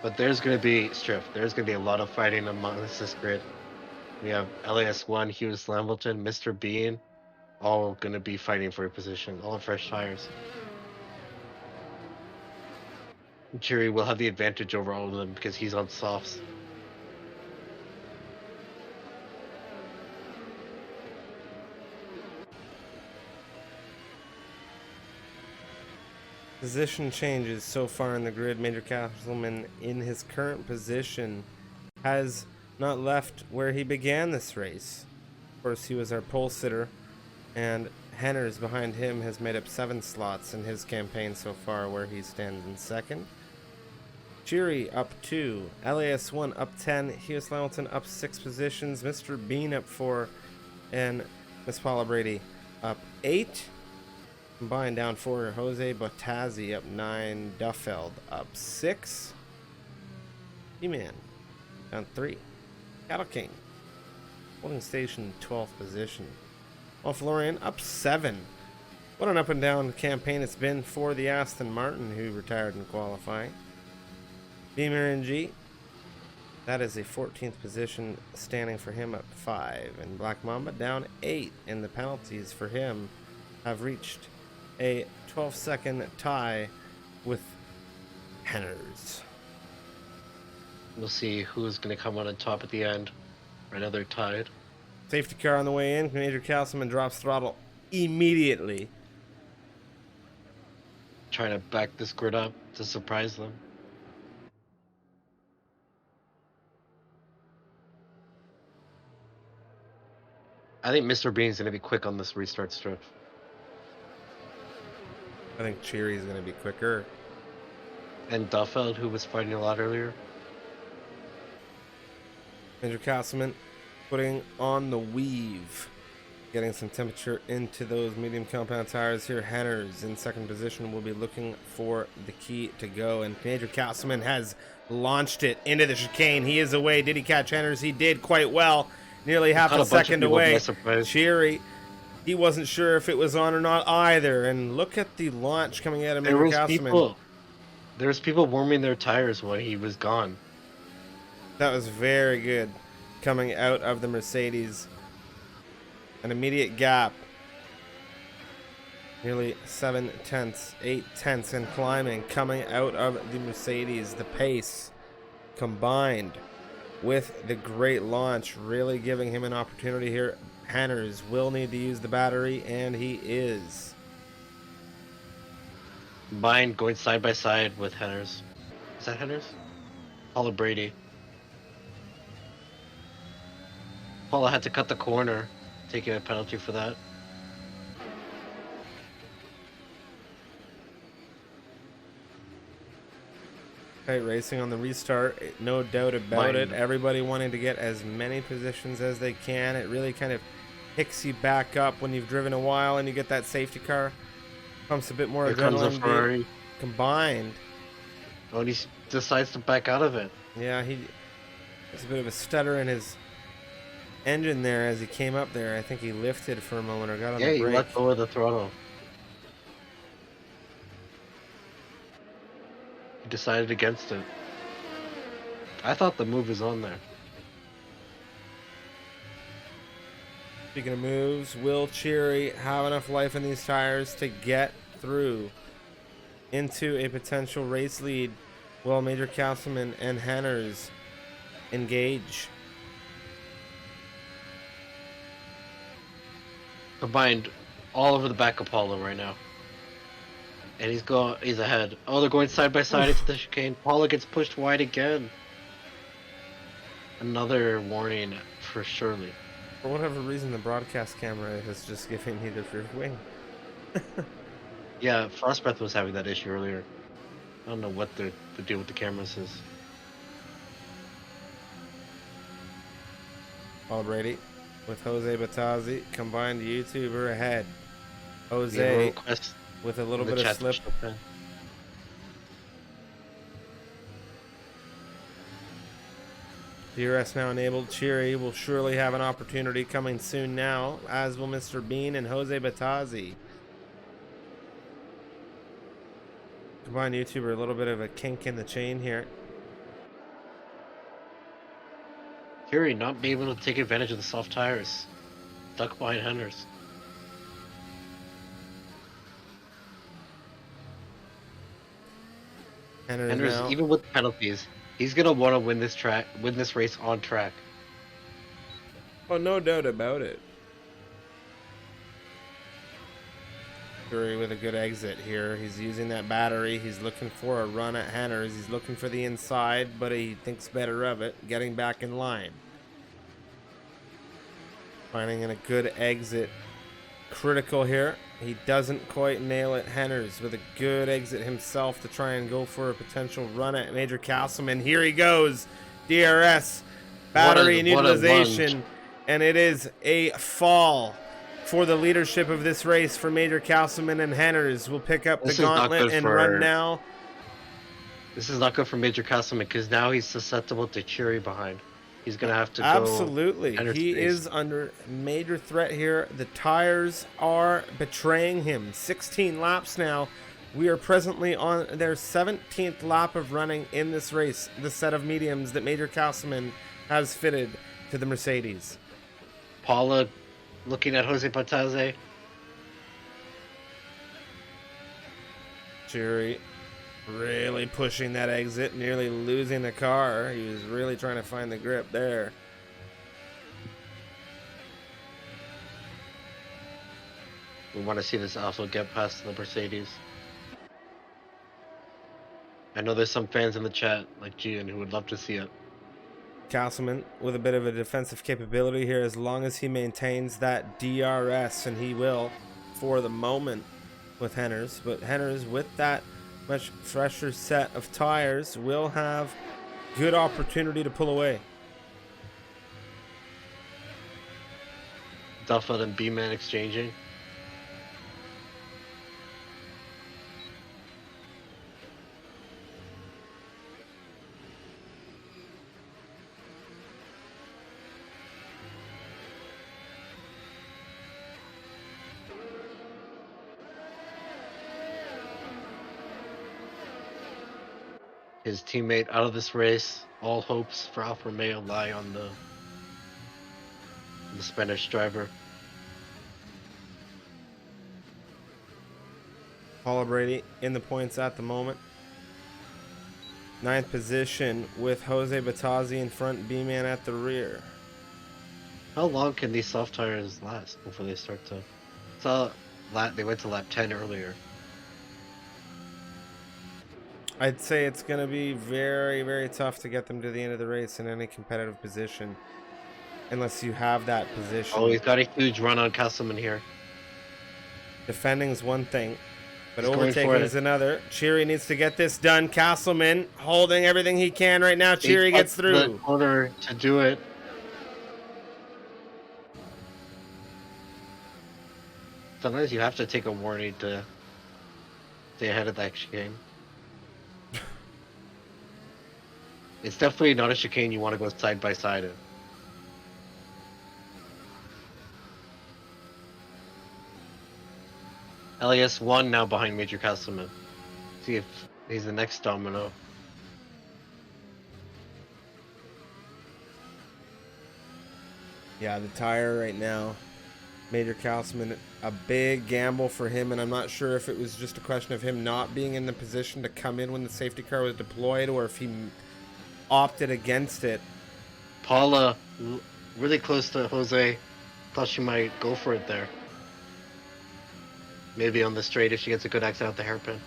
But there's going to be, Striff, there's going to be a lot of fighting amongst this grid. We have LAS1, Hughes Lamilton, Mr. Bean, all going to be fighting for a position, all fresh tires. Jerry will have the advantage over all of them because he's on softs. Position changes so far in the grid. Major Castleman in his current position has not left where he began this race. Of course, he was our pole sitter, and Henners behind him has made up 7 slots in his campaign so far, where he stands in second. Cheery up 2, LAS1 up 10, Hughes Lamilton up 6 positions, Mr. Bean up 4, and Miss Paula Brady up 8. Combined down 4, Jose Bottazzi up 9, Duffeld up 6, E-Man down 3, Cattle King holding station 12th position, Florian up 7. What an up and down campaign it's been for the Aston Martin, who retired in qualifying. Beamer and G, that is a 14th position, standing for him up 5, and Black Mamba down 8, and the penalties for him have reached a 12-second tie with Henners. We'll see who's going to come on top at the end. Right now they're tied. Safety car on the way in. Major Castleman drops throttle immediately. Trying to back this grid up to surprise them. I think Mr. Bean's going to be quick on this restart strip. I think Cheery's going to be quicker. And Duffeld, who was fighting a lot earlier. Major Castleman putting on the weave. Getting some temperature into those medium compound tires here. Henners in second position will be looking for the key to go. And Major Castleman has launched it into the chicane. He is away. Did he catch Henners? He did quite well. Nearly half a second away. Cheery, he wasn't sure if it was on or not either. And look at the launch coming out of Major Castleman. There was people warming their tires while he was gone. That was very good coming out of the Mercedes. An immediate gap. Nearly 7 tenths, 8 tenths, and climbing coming out of the Mercedes. The pace combined with the great launch really giving him an opportunity here. Henners will need to use the battery, and he is. Mine going side by side with Henners. Is that Henners? Paula Brady. Paula had to cut the corner, taking a penalty for that. Tight racing on the restart, no doubt about it. Everybody wanting to get as many positions as they can. It really kind of picks you back up when you've driven a while and you get that safety car. Pumps a bit more adrenaline combined. Oh, and he decides to back out of it. Yeah, there's a bit of a stutter in his engine there as he came up there. I think he lifted for a moment or got on the brake. Yeah, he let go of the throttle. He decided against it. I thought the move was on there. Speaking of moves, will Cheery have enough life in these tires to get through into a potential race lead? Will Major Castleman and Henners engage? Combined all over the back of Paulo right now. And he's ahead. Oh, they're going side by side into the chicane. Paulo gets pushed wide again. Another warning for Shirley. For whatever reason, the broadcast camera is just giving me the rear wing. Yeah, Frostbreath was having that issue earlier. I don't know what the deal with the cameras is. Paul Brady with Jose Batazzi, combined YouTuber ahead. Jose with a little bit of slip. DRS now enabled. Cheery will surely have an opportunity coming soon now, as will Mr. Bean and Jose Batazzi. Combined YouTuber, a little bit of a kink in the chain here. Cheery not being able to take advantage of the soft tires. Stuck behind Henners. Henners, even with penalties, he's gonna want to win this race on track. Oh, no doubt about it. Cheery with a good exit here. He's using that battery. He's looking for a run at Henners. He's looking for the inside, but he thinks better of it. Getting back in line. Finding a good exit. Critical here. He doesn't quite nail it. Henners with a good exit himself to try and go for a potential run at Major Castleman. Here he goes. DRS. Battery and utilization. And it is a fall for the leadership of this race for Major Castleman, and Henners will pick up the gauntlet and run now. This is not good for Major Castleman because now he's susceptible to Cheery behind. He's going to have to go. Absolutely. He is under major threat here. The tires are betraying him. 16 laps now. We are presently on their 17th lap of running in this race, the set of mediums that Major Castleman has fitted to the Mercedes. Paula looking at Jose Batazzi. Cheery Really pushing that exit, nearly losing the car. He was really trying to find the grip there. We want to see this Alpha get past the Mercedes. I know there's some fans in the chat, like Gian, who would love to see it. Castleman with a bit of a defensive capability here as long as he maintains that DRS, and he will for the moment with Henners. But Henners, with that much fresher set of tires, will have good opportunity to pull away. Duffield and B-Man exchanging. His teammate out of this race. All hopes for Alfa Romeo lie on the Spanish driver. Paula Brady in the points at the moment. 9th position with Jose Batazzi in front, B-Man at the rear. How long can these soft tires last before they start to... They went to lap 10 earlier. I'd say it's going to be very, very tough to get them to the end of the race in any competitive position. Unless you have that position. Oh, he's got a huge run on Castleman here. Defending is one thing, but He's overtaking is another. Cheery needs to get this done. Castleman holding everything he can right now. Cheery gets through. The corner to do it. Sometimes you have to take a warning to stay ahead of that chicane. It's definitely not a chicane you want to go side by side in. LAS1 now behind Major Castleman. See if he's the next domino. Yeah, the tire right now. Major Castleman, a big gamble for him, and I'm not sure if it was just a question of him not being in the position to come in when the safety car was deployed, or if he opted against it. Paula really close to Jose. Thought she might go for it there. Maybe on the straight if she gets a good exit out the hairpin.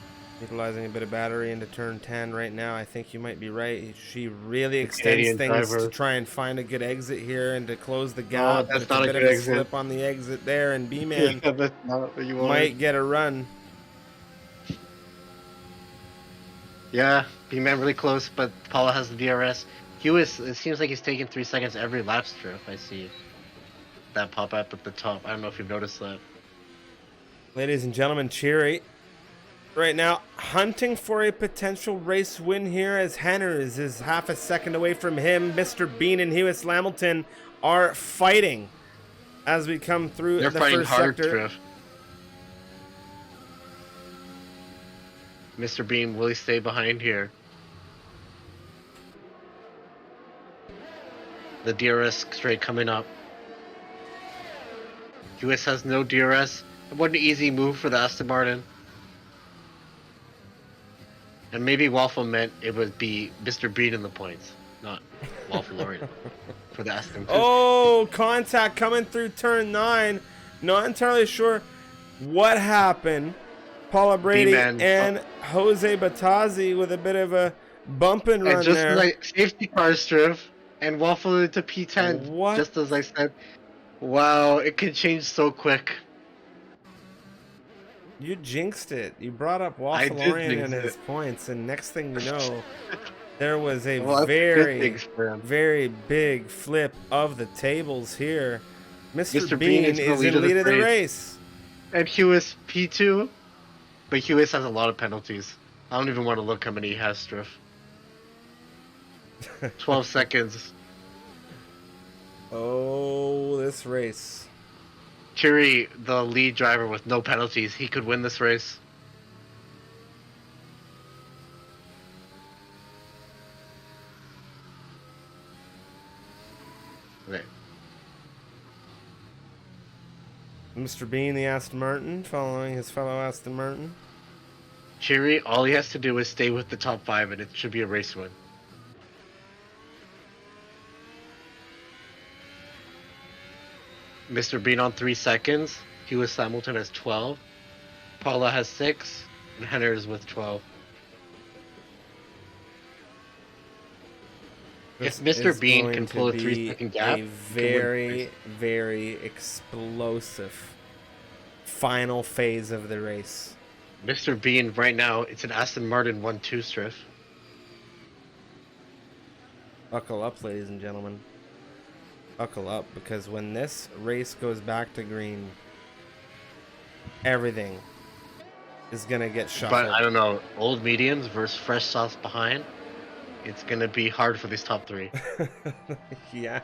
Utilizing a bit of battery into turn 10 right now. I think you might be right. She really extends things to try and find a good exit here and to close the gap. Oh, that's not a good exit. Slip on the exit there, and B-Man Yeah, that's not what you want. might get a run. Yeah, B-Man really close, but Paula has the DRS. Hewis, it seems like he's taking 3 seconds every lap strip. I see that pop up at the top. I don't know if you've noticed that. Ladies and gentlemen, Cheery right now hunting for a potential race win here, as Henners is half a second away from him. Mr. Bean and Hewis Lamilton are fighting as we come through the first sector. Triff. Mr. Bean, will he stay behind here? The DRS straight coming up. Hewis has no DRS. What an easy move for the Aston Martin. And maybe Waffle meant it would be Mr. Bean in the points, not Waffle Lorien for the Aston. Oh, contact coming through turn 9. Not entirely sure what happened. Paula Brady and Jose Batazzi with a bit of a bumping run just there. Like safety car strip and Waffle into P10. What? Just as I said. Wow, it can change so quick. You jinxed it. You brought up Waffle Lorien and his points, and next thing you know, there was a very big flip of the tables here. Mr. Bean is in the lead of the race. And Hewis P2, but Hewis has a lot of penalties. I don't even want to look how many he has, Striff. 12 seconds. Oh, this race. Cheery, the lead driver with no penalties, he could win this race. Okay. Mr. Bean, the Aston Martin, following his fellow Aston Martin. Cheery, all he has to do is stay with the top 5 and it should be a race win. Mr. Bean on 3 seconds. Lewis Hamilton has 12. Paula has 6. And Henner is with 12. This If Mr. is Bean going can to pull a be 3-second gap, a very, very explosive final phase of the race. Mr. Bean right now, it's an Aston Martin 1-2 striff. Buckle up, ladies and gentlemen. Buckle up, because when this race goes back to green, everything is gonna get shuffled. But I don't know, old mediums versus fresh sauce behind. It's gonna be hard for these top 3. Yeah.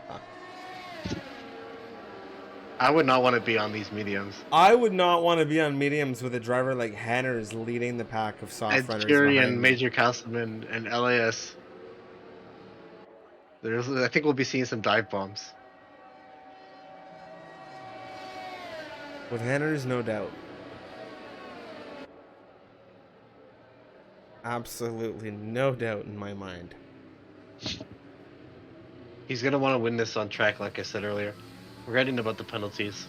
I would not want to be on these mediums. I would not want to be on mediums with a driver like Henner's leading the pack of soft runners Cheery behind and me. Major Castleman and LAS. I think we'll be seeing some dive bombs. With Henner's, no doubt. Absolutely no doubt in my mind. He's gonna want to win this on track, like I said earlier. Forgetting about the penalties.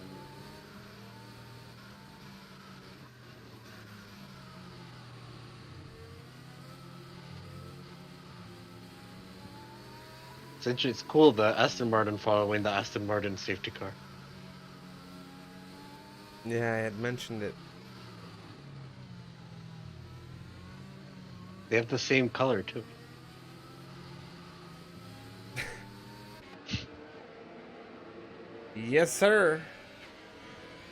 It's cool, the Aston Martin following the Aston Martin safety car. Yeah, I had mentioned it. They have the same color, too. Yes, sir.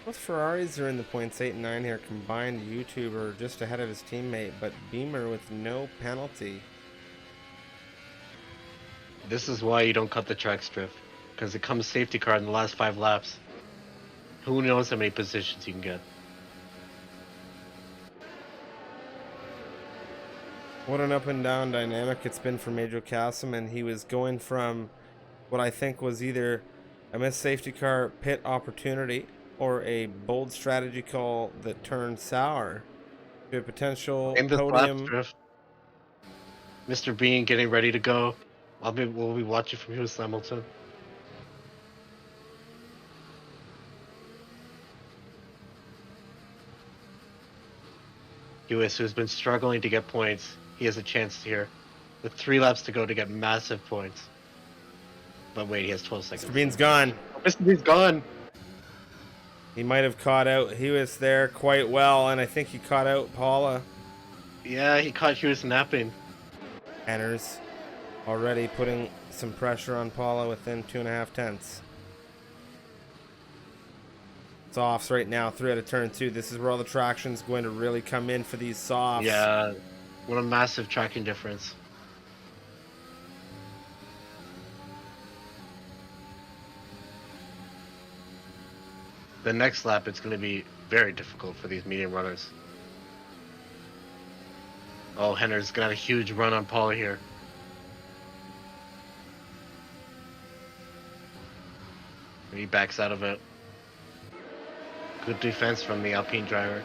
Both Ferraris are in the points 8 and 9 here. Combined YouTuber just ahead of his teammate, but Beamer with no penalty. This is why you don't cut the track strip, because it comes safety car in the last 5 laps. Who knows how many positions you can get. What an up and down dynamic it's been for Major Castleman. He was going from what I think was either a missed safety car pit opportunity or a bold strategy call that turned sour to a potential In this lap podium. strip, Mr. Bean getting ready to go. We'll be watching from Lewis Hamilton. Lewis, who's been struggling to get points, he has a chance here. With 3 laps to go to get massive points. But wait, he has 12 seconds. Mr. Bean's gone. Mr. Bean's gone. He might have caught out Hewis there quite well, and I think he caught out Paula. Yeah, he caught Hewis napping. Henner's already putting some pressure on Paula within 2.5 tenths. Softs right now, 3 out of turn 2. This is where all the traction's going to really come in for these softs. Yeah, what a massive tracking difference. The next lap, it's going to be very difficult for these medium runners. Oh, Henner's got a huge run on Paula here. He backs out of it. Good defense from the Alpine driver.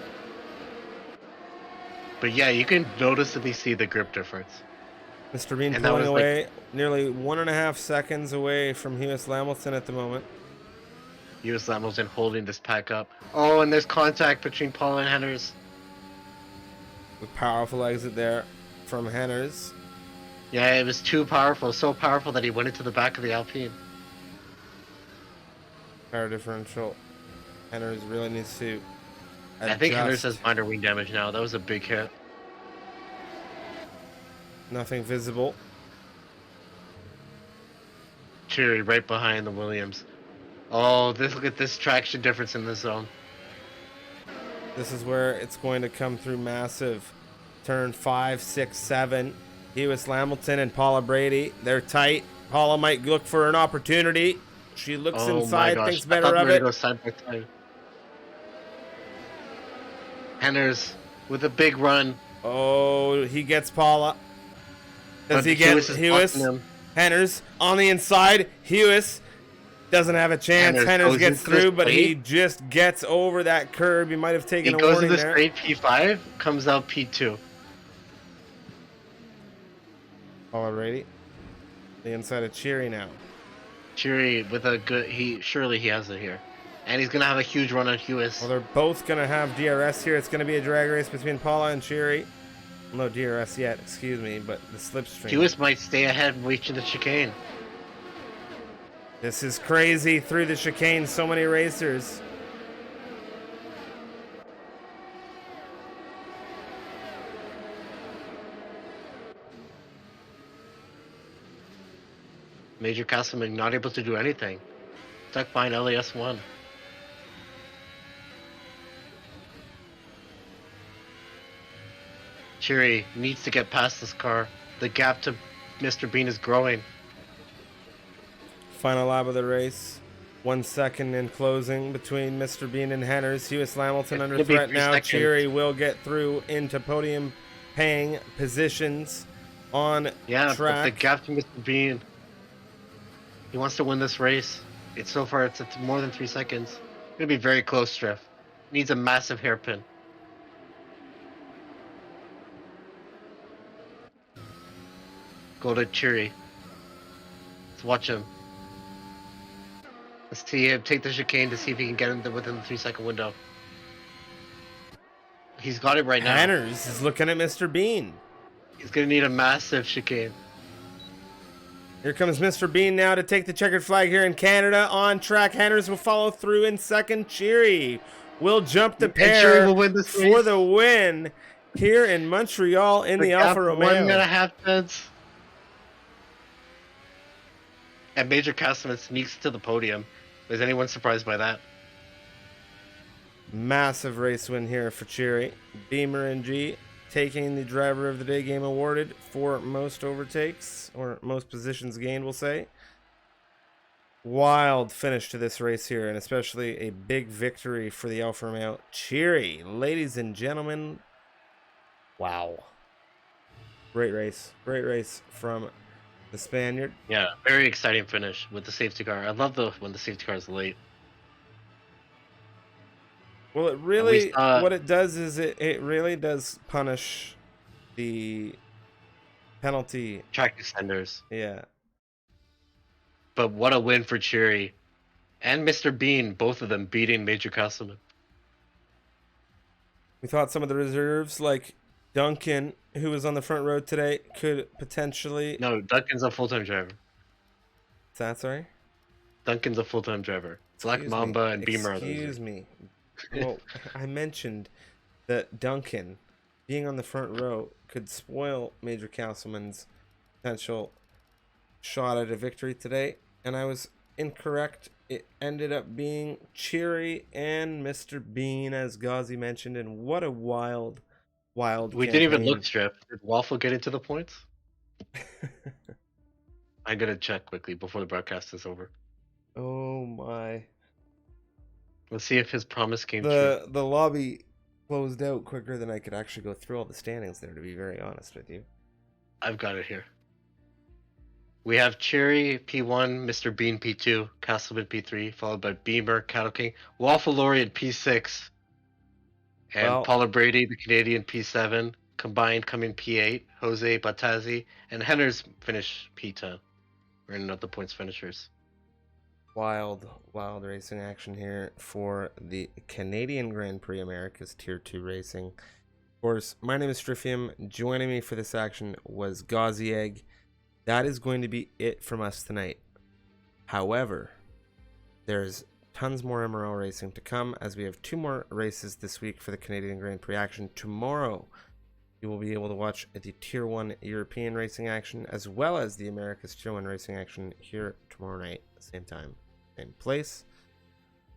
But yeah, you can noticeably see the grip difference. Mr. Bean And that pulling was, away, nearly 1.5 seconds away from Lewis Hamilton at the moment. Lewis Hamilton holding this pack up. Oh, and there's contact between Paul and Henner's. A powerful exit there from Henner's. Yeah, it was too powerful. So powerful that he went into the back of the Alpine. Power differential. Henner's really needs to I think Henner's adjust. has minor wing damage now. That was a big hit. Nothing visible. Cheery right behind the Williams. Oh, look at this traction difference in this zone. This is where it's going to come through massive. Turn 5, 6, 7. Lewis Hamilton and Paula Brady. They're tight. Paula might look for an opportunity. She looks Oh inside, my gosh. thinks better of we were it. gonna go side by side. Henner's with a big run. Oh, he gets Paula. Does But he get Hewis is Hewis? blocking him. Henner's on the inside. Hewis Doesn't have a chance. Henners goes gets into the through, but he straight. just gets over that curb. He might have taken He a goes warning into there. straight P5, comes out P2. Alrighty. The inside of Cheery now. Cheery with a good. Surely he has it here, and he's gonna have a huge run on Hewis. Well, they're both going to have DRS here. It's going to be a drag race between Paula and Cheery. No DRS yet, excuse me, but the slipstream. Hewis might stay ahead reaching the chicane. This is crazy through the chicane. So many racers. Major Castleman not able to do anything. Stuck behind LAS1. Cheery needs to get past this car. The gap to Mr. Bean is growing. Final lap of the race. 1 second in closing between Mr. Bean and Henners. Hewis Lamilton under threat now. Cheery will get through into podium paying positions on Yeah, track. but the gap to Mr. Bean. He wants to win this race. So far it's at more than 3 seconds. It's gonna be very close, Striff. Needs a massive hairpin. Go to Cheery. Let's watch him. Let's see him take the chicane to see if he can get him within the 3 second window. He's got it right now. Henners is looking at Mr. Bean. He's gonna need a massive chicane. Here comes Mr. Bean now to take the checkered flag here in Canada. On track, Henners will follow through in second. Cheery will jump the pair will win this for race. the win here in Montreal in the Alfa Romeo. 1.5 tenths. And Major Castleman sneaks to the podium. Is anyone surprised by that? Massive race win here for Cheery. Beamer and G taking the Driver of the Day game awarded for most overtakes, or most positions gained, we'll say. Wild finish to this race here, and especially a big victory for the Alfa Romeo. Cheery, ladies and gentlemen. Wow. Great race from the Spaniard. Yeah, very exciting finish with the safety car. I love when the safety car is late. Well, it really, what it does is it really does punish the penalty. Track extenders. Yeah. But what a win for Cheery. And Mr. Bean, both of them beating Major Castleman. We thought some of the reserves, like Duncan, who was on the front row today, could potentially... No, Duncan's a full-time driver. Is that sorry? Duncan's a full-time driver. Black Mamba and Beamer. Excuse me. Well, I mentioned that Duncan being on the front row could spoil Major Castleman's potential shot at a victory today, and I was incorrect. It ended up being Cheery and Mr. Bean, as Ghazi mentioned, and what a wild We didn't even look, Strip. Did Waffle get into the points? I'm gonna check quickly before the broadcast is over. Oh my. Let's see if his promise came true. The lobby closed out quicker than I could actually go through all the standings there, to be very honest with you. I've got it here. We have Cheery P1, Mr. Bean P2, Castleman P3, followed by Beamer, Cattle King, Waffle Laureate P6, and Paula Brady, the Canadian P7, combined coming P8, Jose Batazzi, and Henners finish P10. We're in the points finishers. Wild racing action here for the Canadian Grand Prix America's Tier 2 racing. Of course, my name is Striffium. Joining me for this action was Gauzy Egg. That is going to be it from us tonight. However, there's tons more MRL racing to come, as we have 2 more races this week for the Canadian Grand Prix action. Tomorrow, you will be able to watch the Tier 1 European racing action, as well as the America's Tier 1 racing action here tomorrow night, same time, same place.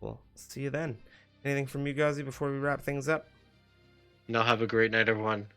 We'll see you then. Anything from you, Ghazi, before we wrap things up? Now have a great night, everyone.